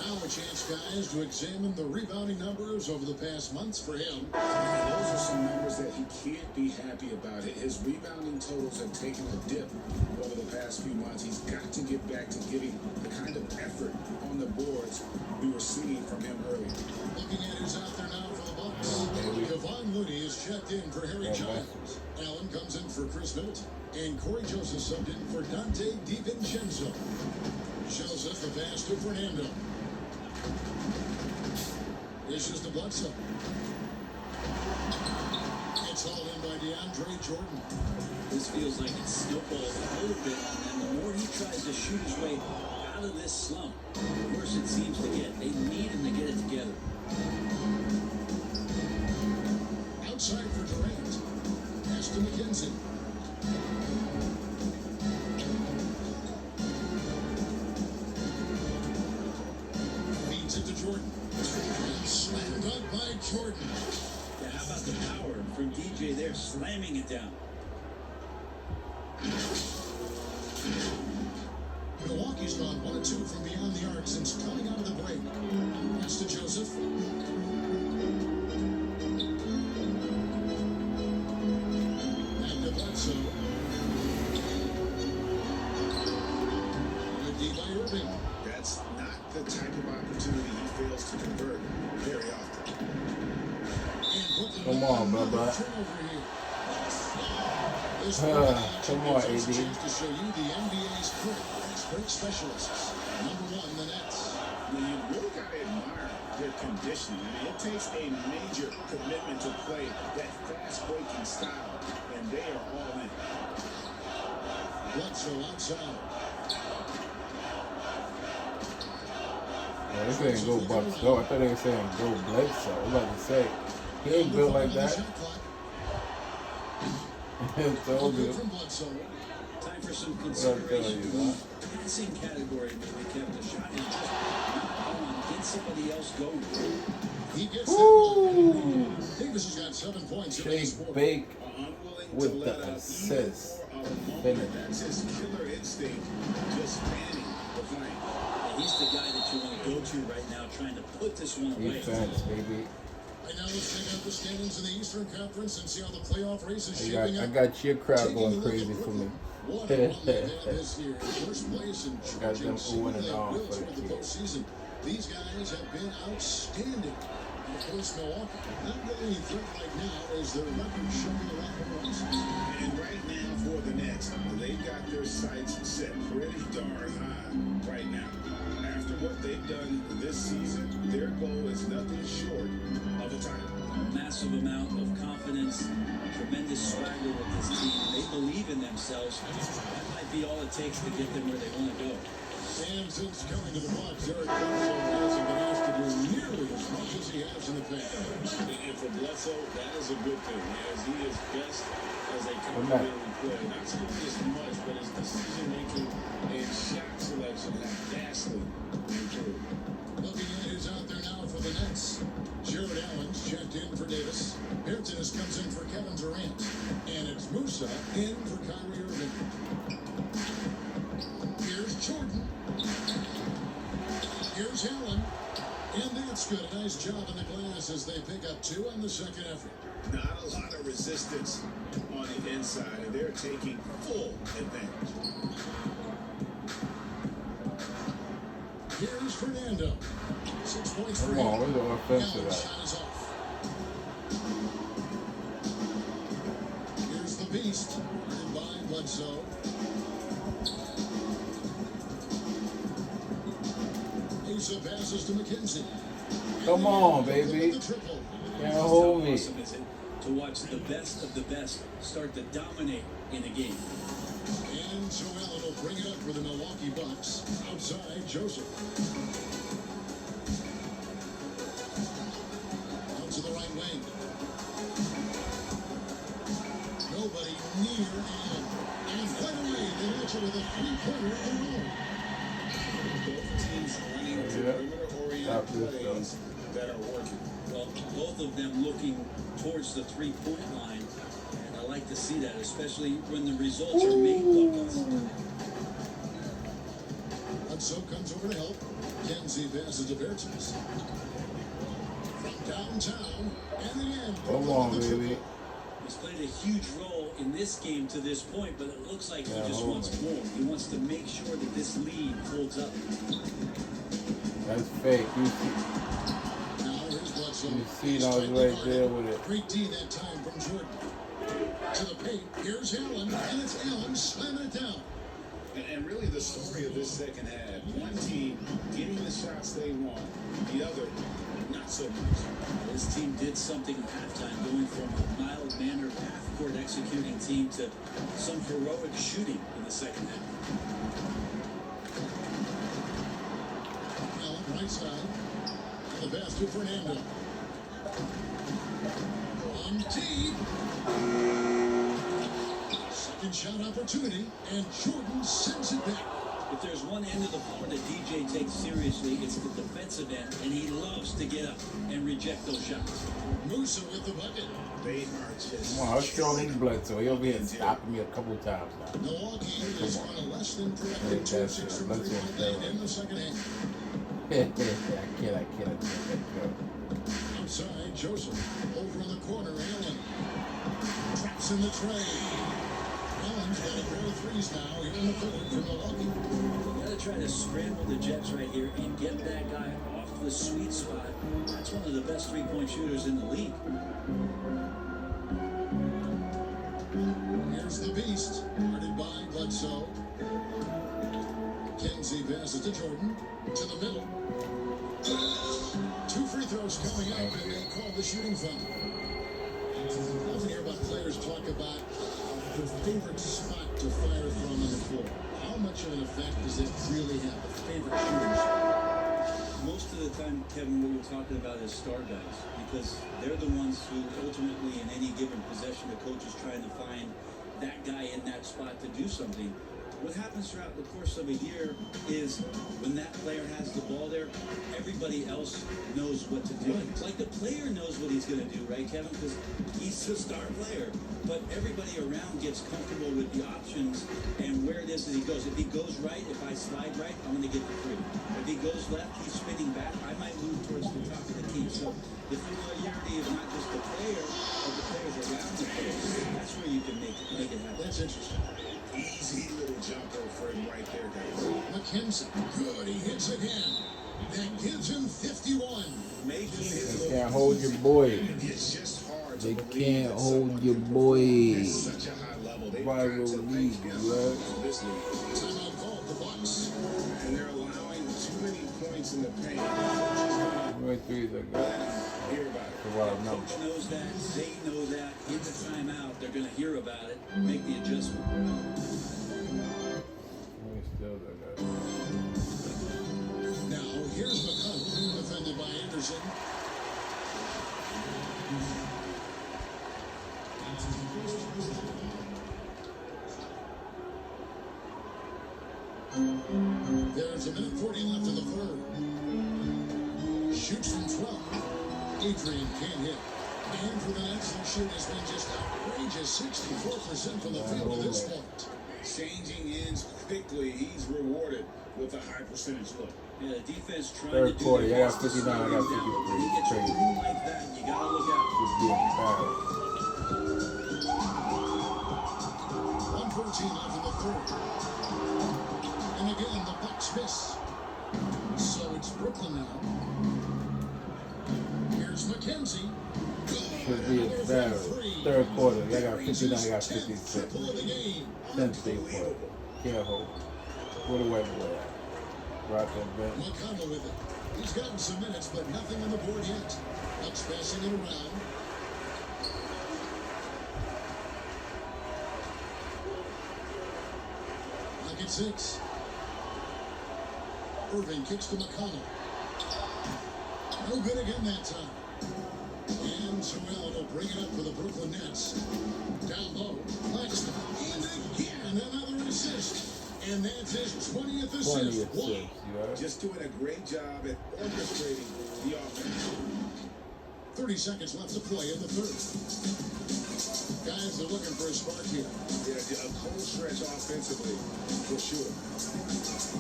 Now a chance, guys, to examine the rebounding numbers over the past months for him. Those are some numbers that he can't be happy about. His rebounding totals have taken a dip over the past few months. He's got to get back to giving the kind of effort on the boards we were seeing from him earlier. Looking at who's out there now for the Bucks. Kevon Looney is checked in for Harry Giles. Allen comes in for Chris Middleton. And Corey Joseph subbed in for Dante DiVincenzo. Joseph a pass to Fernando. Dishes to Bledsoe. It's hauled in by DeAndre Jordan. This feels like it's snowballed a little bit on them. The more he tries to shoot his way out of this slump, the worse it seems to get. They need him to get it together. Outside for Durant. Pass to McKenzie. Feeds it to Jordan. Slammed up by Jordan. Yeah, how about the power from DJ there, slamming it down? Milwaukee's gone 1 of 2 from beyond the arc since coming out of the break. Pass to Joseph. Back to Bledsoe. Good D by Irving. That's not the type of opportunity he fails to convert very often. And Brooklyn Come on, another brother. turnover here. This Come on, gives us a AD. chance to show you the NBA's current fast break specialists. Number 1, the Nets. Now, you really got to admire their conditioning. I mean, it takes a major commitment to play that fast-breaking style, and they are all in. Bledsoe outside. Yeah, they saying go Bucks go. I thought they were saying go Bledsoe. I was about to say, he ain't built like that. Told you. From Bledsoe. Time for some What I tell consideration. you, huh? Passing category, maybe, Kevin. The shot is just not on. Get somebody else going. He gets Woo! that. Davis has got 7 points in this Shake quarter. Bake Unwilling to with let the up assist. even for a moment. Finish. That's his killer instinct, just fanning the flame. he's the guy that you want to go to right now, trying to put this one away. Defense, baby. And now let's check out the standings in the Eastern Conference and see how the playoff race is I shaping up. got cheer crowd Taking a going look crazy at for me. What a run they've had this year. First place and Got them charging oohing and their ahhing wills for the for the team. postseason. These guys have been outstanding. And of course, Milwaukee, not really any threat right now as their record showing a lot more runs. And right now for the Nets, they've got their sights set pretty darn high right now. After what they've done this season, their goal is nothing short of a title. A massive amount of confidence, tremendous swagger with this team. They believe in themselves. That might be all it takes to get them where they want to go. And since coming to the Bucks, Eric Bledsoe hasn't been asked to do nearly as much as he has in the past. And for Bledsoe, that is a good thing, as he is best as a complementary player. Not scoring as much, but his decision making and shot selection have vastly improved. Looking at who's out there now for the Nets. Jared Allen's checked in for Davis. Hampton comes in for Kevin Durant. And it's Musa in for Kyrie Irving. Here's Jordan. Here's Allen. And that's good. A nice job in the glass as they pick up 2 on the second effort. Not a lot of resistance on the inside, and they're taking full advantage. Here's Fernando. 6 points for Come him. on, where's the offensive Allen's at? shot is off. Here's the Beast. Guarded by Bledsoe. Musa passes to McKenzie. Come on, baby. The triple. Can't Just hold how me. awesome is it to watch the best of the best start to dominate in a game? And so Allen will bring it up for the Milwaukee Bucks. Outside, Joseph. Out to the right wing. Nobody near Allen. And right away, they launch it with a three-pointer of their own. Both teams running perimeter-oriented plays that are working. Well, both of them looking towards the three-point line. And I like to see that, especially when the results are made buckets. Bledsoe comes over to help. Kenzie passes to Bertens. From downtown, and the end. Come on, baby. He's played a huge role in this game to this point, but it looks like he just hold wants me. more. He wants to make sure that this lead holds up. That's fake. You see, Now here's Bledsoe. you see I was right there with it. Great D that time from Jordan. To the paint. Here's Allen, and it's Allen slamming it down. And really the story of this second half, one team getting the shots they want, the other not so much. This team did something at halftime, going from a mild-mannered half-court executing team to some heroic shooting in the second half. Allen, right side. And the pass to Fernando. On T. Second shot opportunity, and Jordan sends it back. If there's one end of the floor that DJ takes seriously, it's the defensive end, and he loves to get up and reject those shots. Musa with the bucket. They are just Come on, let's show him Bledsoe. He'll be stopping me a couple times now. Milwaukee is on a less than productive That's 2-6 it. from Let's three-point go. lead in the second half. I can't. Outside, Joseph. Over in the corner, Allen. Traps in the tray. Allen's got a pair of threes now here in the third for Milwaukee. You gotta try to scramble the Jets right here and get that guy off the sweet spot. That's one of the best three-point shooters in the league. Here's the Beast, guarded by Bledsoe. Kenzie passes to Jordan. To the middle. 2 free throws coming up, and they call the shooting foul. I often hear about players talk about their favorite spot to fire from on the floor. How much of an effect does it really have? The favorite shooting spot? Most of the time, Kevin, what we're talking about is star guys, because they're the ones who ultimately in any given possession, the coach is trying to find that guy in that spot to do something. what happens throughout the course of a year is when that player has the ball there, everybody else knows what to do. Like the player knows what he's going to do, right, Kevin? Because he's the star player. But everybody around gets comfortable with the options and where it is that he goes. If he goes right, if I slide right, I'm going to get the three. If he goes left, he's spinning back, I might move towards the top of the key. So the familiarity of not just the player, but the players around the player, that's where you can make it happen. That's interesting. Easy little jumper for him right there, guys. McKenzie, good, he hits again. That gives him 51. Making his They can't hold your boy. It's just hard to They believe can't that hold someone your can boy. perform at such a high level. They've got Rival to league, think beyond right? this league. Timeout called the Bucks. And they're allowing too many points in the paint. Right threes I got. Hear about it. A lot of numbers. Coach knows that, they know that, in the timeout, they're going to hear about it, make the adjustment. Still I got. Now, here's McConnell, defended by Anderson. There's a minute 40 left in the third. Shoots from 12. Adrian can't hit. And for the Nets, their shoot has been just outrageous. 64% from the field to this point. Changing ends quickly. He's rewarded with a high percentage look. Yeah, the defense trying Third to do quarter, their I best got to 59, slow I him got down. 53. When you get your Crazy. room like that, you got to look out. Just being foul. 1:14 left in the third. And again, the Bucks miss. So it's Brooklyn now. Here's McKenzie. Should be a foul. Third quarter, I got 59, I got 56. Triple of the game. 10 state quarter. Can't hold. Where the white boy at? Rock that bench. McConnell with it. He's gotten some minutes, but nothing on the board yet. Bucks passing it around. Back at 6. Irving kicks to McConnell. No good again that time. And Terrell will bring it up for the Brooklyn Nets. Down low. Claxton. And again, another assist. And that's his 20th 20 assist. assists, you right? Just doing a great job at orchestrating the offense. 30 seconds left to play in the third. Guys are looking for a spark here. Yeah, a cold stretch offensively, for sure.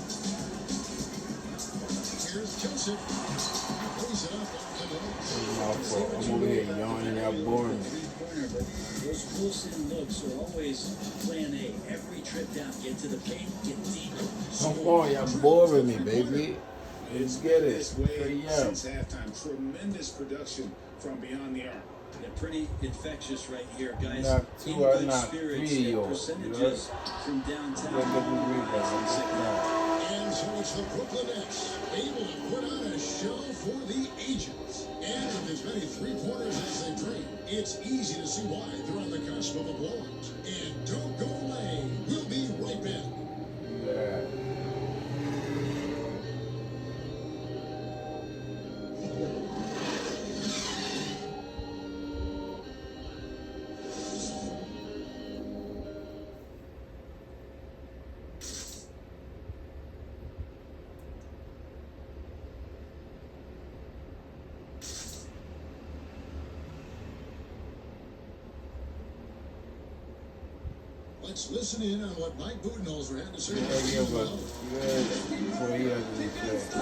Here's Joseph. Plays it up. My fault. I'm over here yawning, y'all boring me. Three-pointer, but those close-in looks are always plan A. Every trip down, get to the paint, get deep. Come on, y'all boring me, baby. Let's get it. This way Straight up. since halftime. Tremendous production from beyond the arc. They're pretty infectious right here, guys. Knock two, in I good knocked spirits. three, Their yo. percentages from downtown. Look at the rebound. And so it's the Brooklyn Nets able to put on a show for the ages. And with as many three-pointers as they bring, it's easy to see why they're on the cusp of a blowout. And don't go away. We'll be right back. Yeah. Let's listen in on what Mike Budenholzer had to say. Yeah, but before he has to say.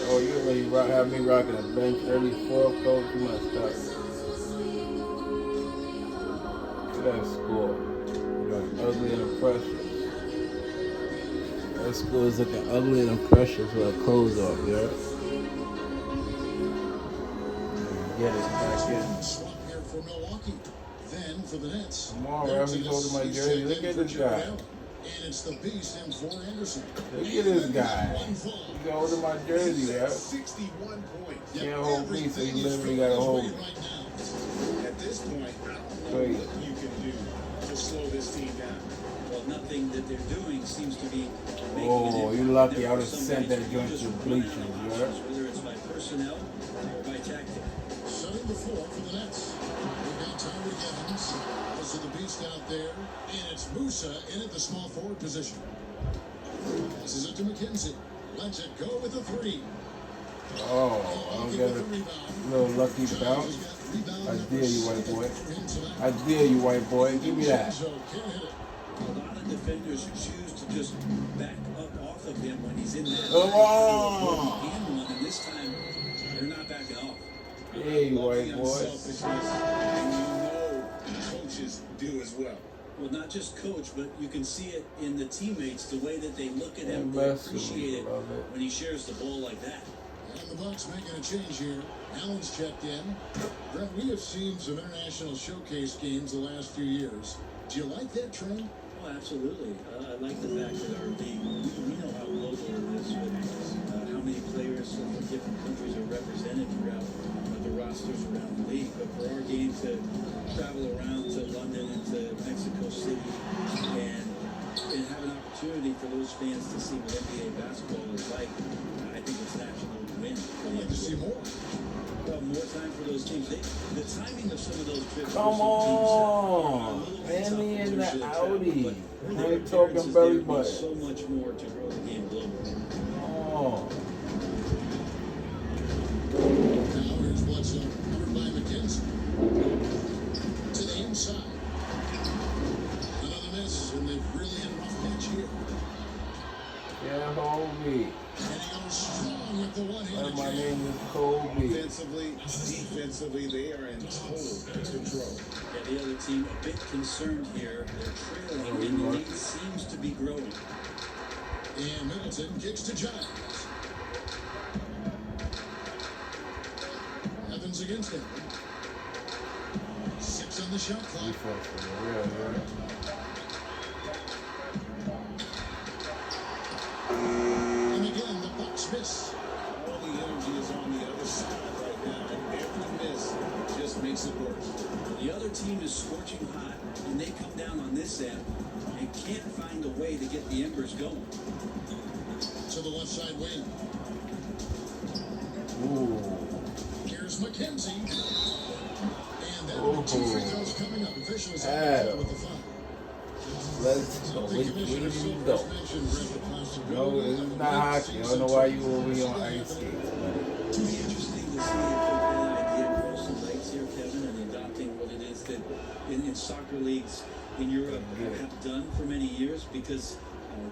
Oh, you already have me rocking a bench early 4th coach. You must stop. Look at that score. Like ugly and precious. That score is looking ugly and precious with our clothes off, yeah? Get it back in. Swap here for Milwaukee. Then for the Nets. Come on, Ref, he's holding my jersey. Look at this guy. And it's the beast and for Anderson. Look at this guy. He's holding my jersey, Ref. 61 points. Can't hold me, so you literally gotta hold me. At this point, I don't know Crazy. what you can do to slow this team down. Well, nothing that they're doing seems to be making Oh, an you impact. lucky. I would have Some sent guys that joint just to run bleaching, out of you options, heard? whether it's by personnel or by tactic. Setting the floor for the Nets. They've got Tyree Evans. The Size of the beast out there, and it's Musa in at the small forward position. Passes it to McKenzie. Lets it go with a three. Oh, I don't get a little lucky bounce. I dare you, white boy. I dare you, white boy. Give me that. A lot of defenders choose to just back up off of him when he's in that. Come on! And this time, they're not backing off. Hey, white boy. Unselfishness, and you know coaches do as well. Well, not just coach, but you can see it in the teammates, the way that they look at him, Yeah, they massive, appreciate it love it. when he shares the ball like that. And the Bucks making a change here. Allen's checked in. Brent, we have seen some international showcase games the last few years. Do you like that trend? Oh, absolutely. I like the fact that our league, we know how global it is, with how many players from different countries are represented throughout the rosters around the league. But for our game to travel around to London and to Mexico City and have an opportunity for those fans to see what NBA basketball is like, I think it's an absolute win. I'd like to see more. Well, more time for those teams. The timing of some of those trips. Come on! Hand me in the Audi. I ain't talking belly button. So much more to grow the game globally. Oh. Now here's what's up. Covered by McKenzie. To the inside. Another miss, and they've really had a rough patch here. Yeah, Kobe. And he goes strong with the one-handed My jam. name is Kobe. Offensively, defensively, they are in total control. Yeah, the other team a bit concerned here. They're trailing, and the lead seems to be growing. And Middleton kicks to Giles. Evans against him. 6 on the shot clock. Defense for real, yeah. And again, the Bucks miss. All the energy is on the other side right now, and every miss just makes it worse. The other team is scorching hot, and they come down on this end and can't find a way to get the embers going. To the left side wing. Ooh. Here's McKenzie. And that'll be 2 free throws coming up. Officials have Adam. with the foul. Let's go. The Where commissioner do you so go? first mentioned Brent, the possibility No, of it's a not hockey. I don't know why you over here on late ice season skates. It'll be interesting to see if the idea across the legs here, Kevin, and adopting what it is that in soccer leagues in Europe have done for many years, because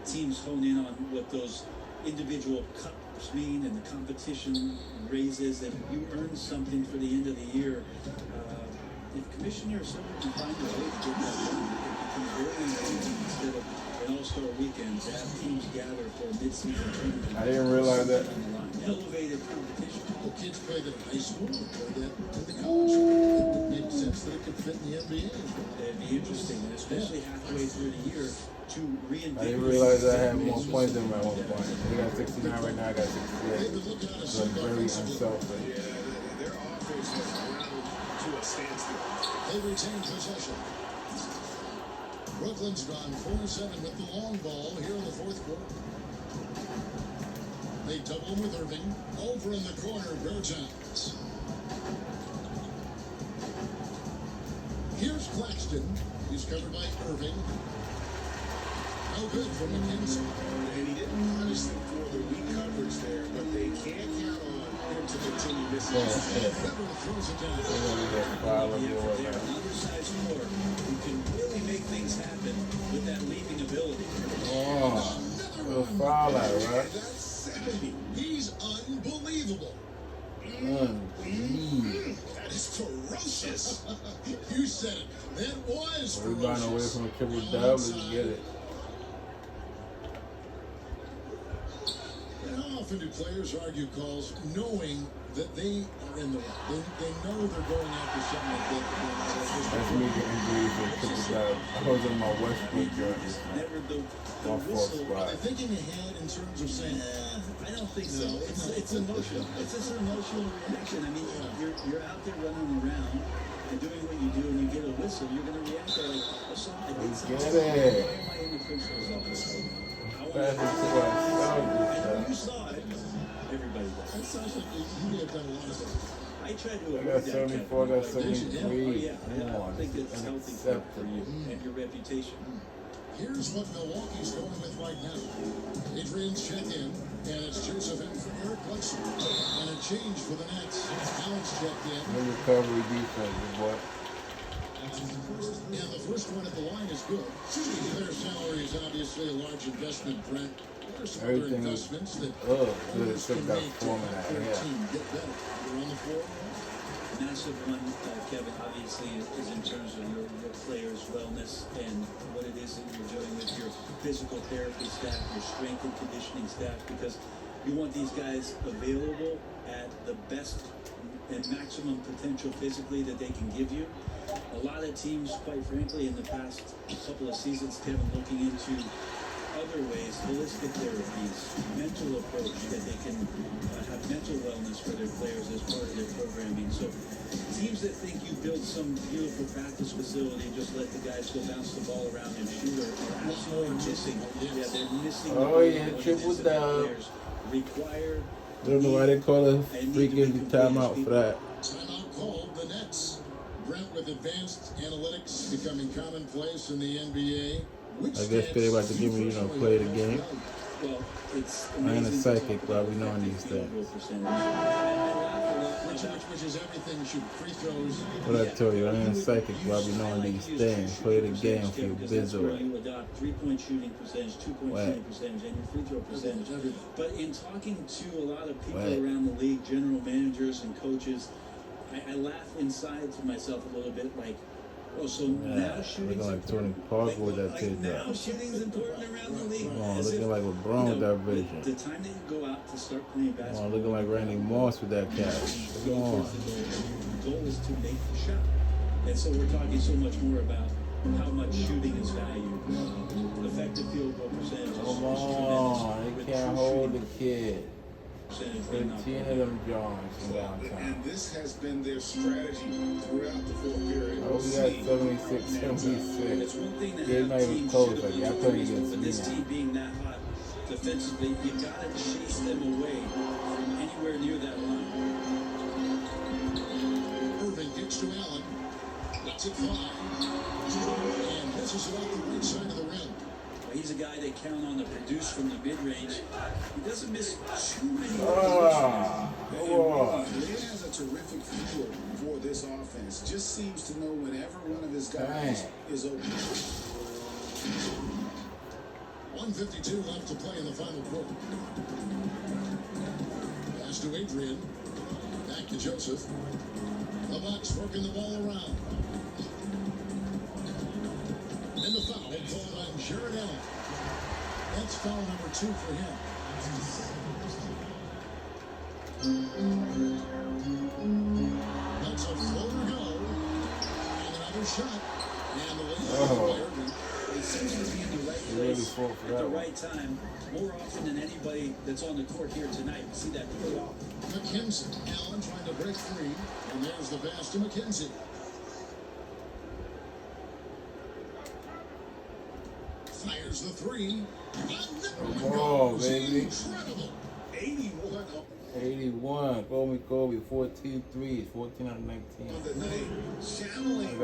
teams hone in on what those individual cups mean and the competition raises, and you earn something for the end of the year. If Commissioner Silver can find a way to get that done, it becomes very engaging instead of an all-star weekend to have teams gather for a mid-season tournament. I didn't realize that. Elevated competition. Well, kids play that in high school, play that in the college. It would make sense that it could fit in the NBA. It'd be interesting, and especially halfway through the year, to reinvigorate. I didn't realize I had more points than my one point. We got 69 right now. I got 68. They've been looking at a So I'm very offensively. unselfish. Yeah, their offense has ground to a standstill. They retain possession. Brooklyn's gone 4-7 with the long ball here in the fourth quarter. They double him with Irving. Over in the corner, Bertans. Here's Claxton. He's covered by Irving. No good for McKenzie. And he didn't punish them for the weak coverage there, but they can't count on him to continue missing. Beverly throws it down. Undersized scorer who can really make things happen with that leaping ability. Oh, little foul out, right? That's 70. He's unbelievable. That is ferocious. You said it. That was We're running away ferocious. from a triple dub. Let's get it. And how often do players argue calls knowing that they are in the wrong? They know they're going after something like that. That's me getting injuries for a triple dub. I was in my Westbrook joint. Never the My fourth whistle. Are spot. they thinking ahead in terms of saying, I don't think so. It's emotional. It's just an emotional reaction. I mean, you're out there running around and doing what you do, and you get a whistle, you're going to react like, oh, something. I did something. Get it. Why am I in the principal's office right now? Fast as to our I know son. you saw it. Everybody that does. sounds like you may have done a lot of it. I try to I avoid got that. 74, I got Kevin. 73. Oh, yeah. Come on, They think it's healthy for you and your reputation. Here's what Milwaukee's going with right now. Adrian's checked in, and it's Joseph in for Eric Bledsoe. And a change for the Nets. Alex checked in. No recovery defense, boy. And the first one at the line is good. Their salary is obviously a large investment, Brent. What are some other Everything is investments that good. owners Except can that make to format, help their yeah. team get better? You're on the floor. Massive one, Kevin, obviously, is in terms of your players' wellness and what it is that you're doing with your physical therapy staff, your strength and conditioning staff, because you want these guys available at the best and maximum potential physically that they can give you. A lot of teams, quite frankly, in the past couple of seasons, Kevin, looking into other ways, holistic therapies, mental approach that they can have mental wellness for their players as part of their programming. So teams that think you build some beautiful practice facility and just let the guys go bounce the ball around and shoot are absolutely missing. Yeah, they're missing. Oh, yeah, triple down. Required. I don't know why they call a freaking timeout for that. Timeout called the Nets. Brent, with advanced analytics becoming commonplace in the NBA. I guess they're about to give me, play the game. Well, it's I ain't a psychic, but we knowing these things. Which is everything. Shoot free throws. What I told you, I ain't a psychic, but we knowing these things. Play the game for your biz away. You adopt 3-point shooting percentage, 2-point shooting percentage, and your free throw percentage. But in talking to a lot of people around the league, general managers and coaches, I laugh inside to myself a little bit, like, oh, so now shooting's looking like Tony Parker with that tape now shooting's important around the league. Oh, looking like LeBron with that vision. The time that you go out to start playing basketball. Oh, looking like Randy Moss with that catch. Come on. The goal is to make the shot. And so we're talking so much more about how much shooting is valued. Effective field goal percentage. Come on, they can't hold the kid. 15 of them Johns from downtown. And this has been their strategy throughout the fourth period. Oh, we got 76, 76. It's one thing that They're not even close. Like, y'all playing against but me this now. team being that hot defensively, you gotta chase them away from anywhere near that line. Irving gets to Allen. Lets it fly. And misses it off the right side of the rim. He's a guy they count on to produce from the mid-range. He doesn't miss too many. Lynn has a terrific feel for this offense. Just seems to know whenever one of his guys is open. 1:52 left to play in the final quarter. Pass to Adrian. Back to Joseph. The Bucks working the ball around. And the foul called on Jared Allen. That's foul number 2 for him. That's a floater go. And another shot. And the layup by Irving. He seems to be in the right place at the right time more often than anybody that's on the court here tonight. You see that pay off. McKenzie. Allen trying to break free. And there's the pass to McKenzie. Fires the 3. Come on, baby. Incredible. 81 81. Kobe, 14 threes, 14 out of 19. on the night. I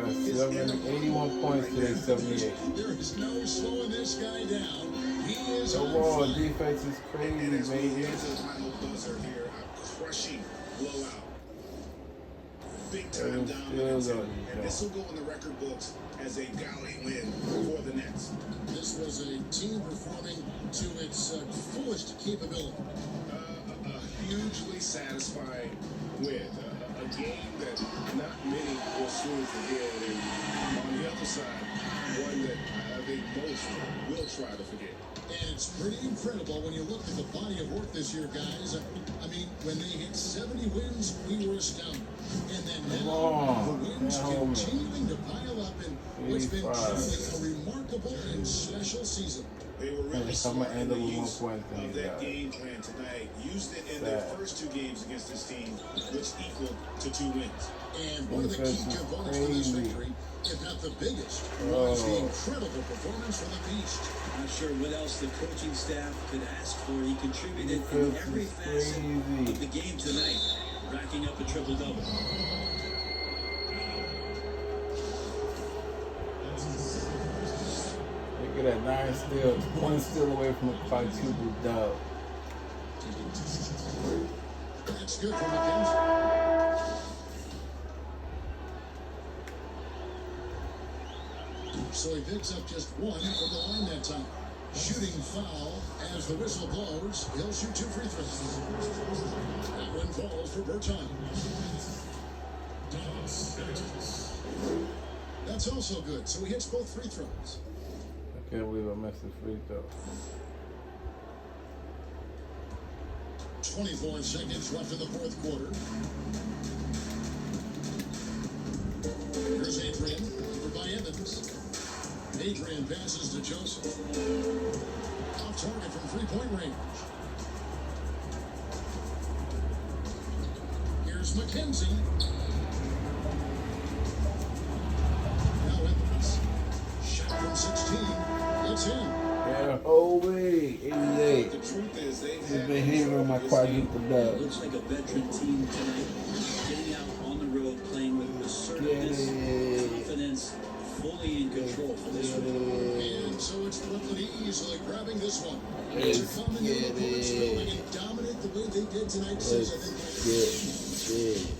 got Channeling 81 points today, 78. There is no slowing this guy down. He is Come on on, fire. defense is crazy, And as we baby. get to the final buzzer here, a crushing blowout. Big time dominance. And this will go in the record books as a galley win for the Nets. This was a team performing to its fullest capability. Hugely satisfying win. A game that not many will soon forget. And on the other side, one that I think most will try to forget. And it's pretty incredible when you look at the body of work this year, guys. I mean, when they hit 70 wins, we were astounded. And then now, the wins continuing to pile up in what's been truly a remarkable and special season. They were really I'm smart gonna in end the up with use 1 point of that game plan tonight. Used it in their first 2 games against this team, which equaled to 2 wins. And one of the key components to this victory, if not the biggest, was the incredible performance from the Beast. Not sure what else the coaching staff could ask for. He contributed in every facet of the game tonight, racking up a triple-double. at that, 9 steals, 1 steal away from a quadruple dub. That's good for McKenzie. So he picks up just 1 from the line that time. Shooting foul as the whistle blows. He'll shoot 2 free throws. That one falls for Berton. That's also good. So he hits both free throws. I can't believe I missed the free throw. 24 seconds left in the fourth quarter. Here's Adrian, over by Evans. Adrian passes to Joseph. Off target from three-point range. Here's McKenzie. Now Evans. Shot from 16. It's in. Yeah, oh wait, 88. The truth is, they've He's had been hitting on my quadruple dub. Looks like a veteran team tonight, getting out on the road, playing with assertiveness, confidence, fully in control for this one. And so it's Brooklyn easily grabbing this one. Let's To come into get the opponent's building it. and dominate the way they did tonight says I think Let's get it.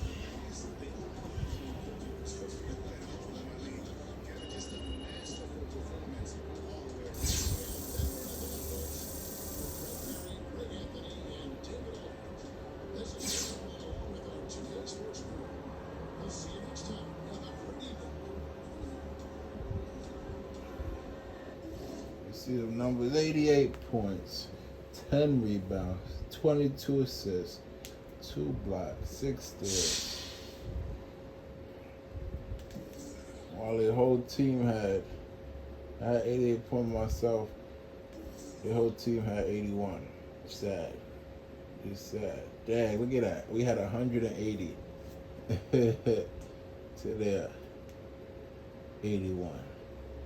We'll see you next time. Have a great evening. You see the numbers, 88 points, 10 rebounds, 22 assists, 2 blocks, 6 steals. While the whole team I had 88 points myself, the whole team had 81. Sad. It's sad. Dang, look at that. We had 180 to their 81.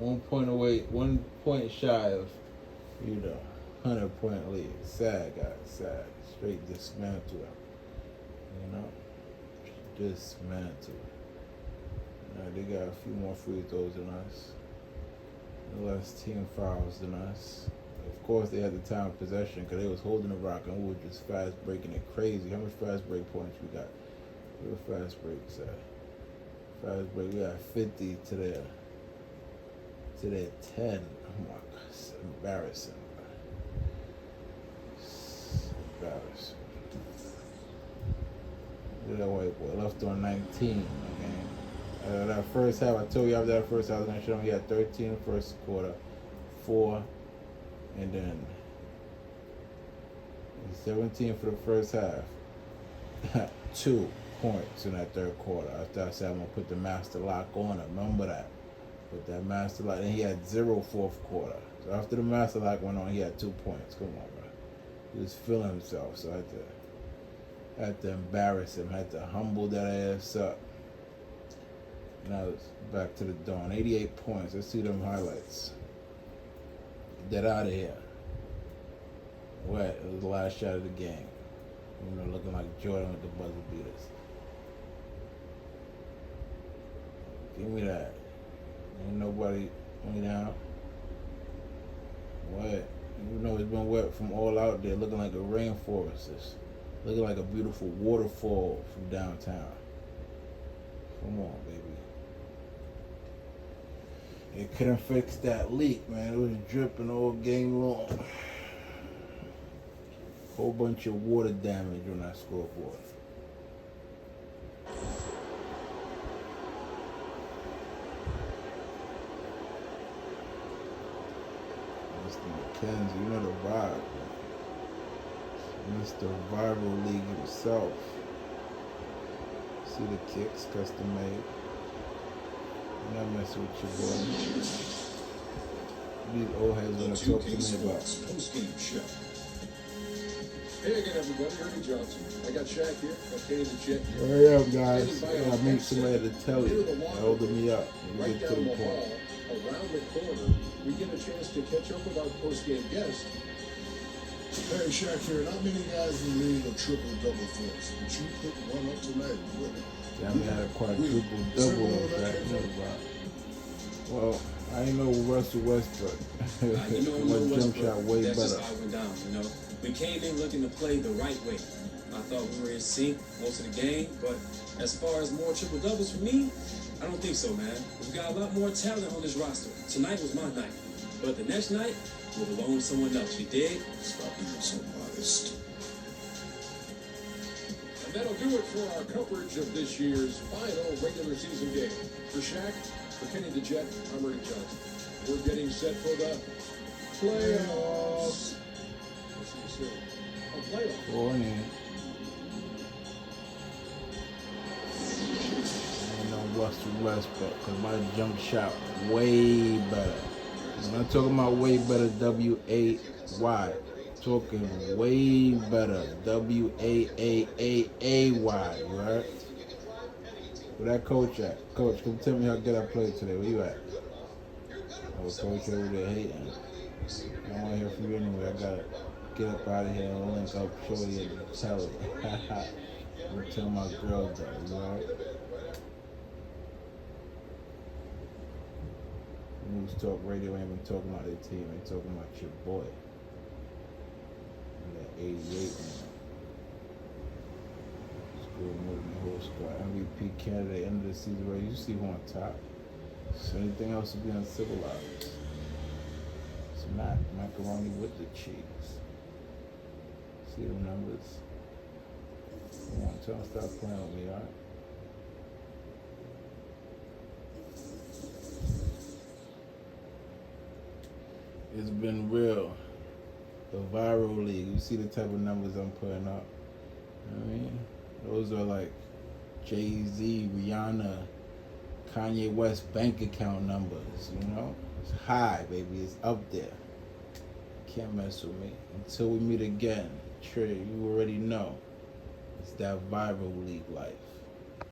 1 point away, 1 point shy of, 100-point lead. Sad, guys, sad. Straight dismantle, dismantle. They got a few more free throws than us, less team fouls than us. Of course, they had the time of possession because they was holding the rock and we were just fast breaking it crazy. How much fast break points we got? Where fast breaks at? Fast break, we got 50 to their 10. Oh my God, it's embarrassing. It's embarrassing. Look at that white boy, left on 19. Okay. That first half, I told you after that first half, I was going to show him he had 13 in the first quarter, 4, and then 17 for the first half. 2 points in that third quarter. After I said I'm going to put the master lock on him. Remember that. Put that master lock. And he had 0 fourth quarter. So after the master lock went on, he had 2 points. Come on, bro. He was feeling himself. So I had to embarrass him. I had to humble that ass up. Now it's back to the dawn. 88 points. Let's see them highlights. Get out of here. What? It was the last shot of the game. Looking like Jordan with the buzzer beaters. Give me that. Ain't nobody me down. What? It's been wet from all out there, looking like a rainforest. It's looking like a beautiful waterfall from downtown. Come on, baby. It couldn't fix that leak, man. It was dripping all game long. Whole bunch of water damage on that scoreboard. Mr. McKenzie, you know the vibe, man. Mr. Viral League himself. See the kicks, custom made. I'm not messing with your boy. These old heads want to talk to me about. Post-game show. Hey again, everybody. Ernie Johnson. I got Shaq here. Okay, the Jet here. Hurry up, guys. I gotta make somebody to tell you. They're holding me up. Let me Right get to down the the point. hall, around the corner, we get a chance to catch up with our post-game guest. Hey, Shaq here. Not many guys in the league are triple-double threats, but you put one up tonight, wouldn't it? Damn, we had a quadruple double on that. Well, I ain't know Russell Westbrook. You know, My jump Westbrook, shot way that's better. just how it went down, you know. We came in looking to play the right way. I thought we were in sync most of the game, but as far as more triple doubles for me, I don't think so, man. We've got a lot more talent on this roster. Tonight was my night, but the next night will belong to someone else. You dig? Stop being so modest. And that'll do it for our coverage of this year's final regular season game. For Shaq, for Kenny the Jet, I'm Ernie Johnson. We're getting set for the playoffs. We'll see you soon. A playoff. Warning. I know Russell Westbrook because my jump shot way better. When I'm talking about way better, W-A-Y. Talking way better, W-A-A-A-A-Y, right? Where that coach at? Coach, come tell me how good I played today. Where you at? Oh, coach over there hating. I don't want to hear from you anyway. I gotta get up out of here and link up Shorty and tell her. I'm tell my girl that, you right? News Talk Radio ain't been talking about their team, ain't talking about your boy. And that 88 man. School moving the whole squad. MVP candidate end of the season race. You see who on top. So anything else to be uncivilized. It's not macaroni with the cheese. See the numbers? Come on, tell them stop playing with me, alright? It's been real. The viral league. You see the type of numbers I'm putting up. You know what I mean? Those are like Jay-Z, Rihanna, Kanye West bank account numbers, you know? It's high, baby. It's up there. Can't mess with me. Until we meet again. Trey, you already know. It's that viral league life.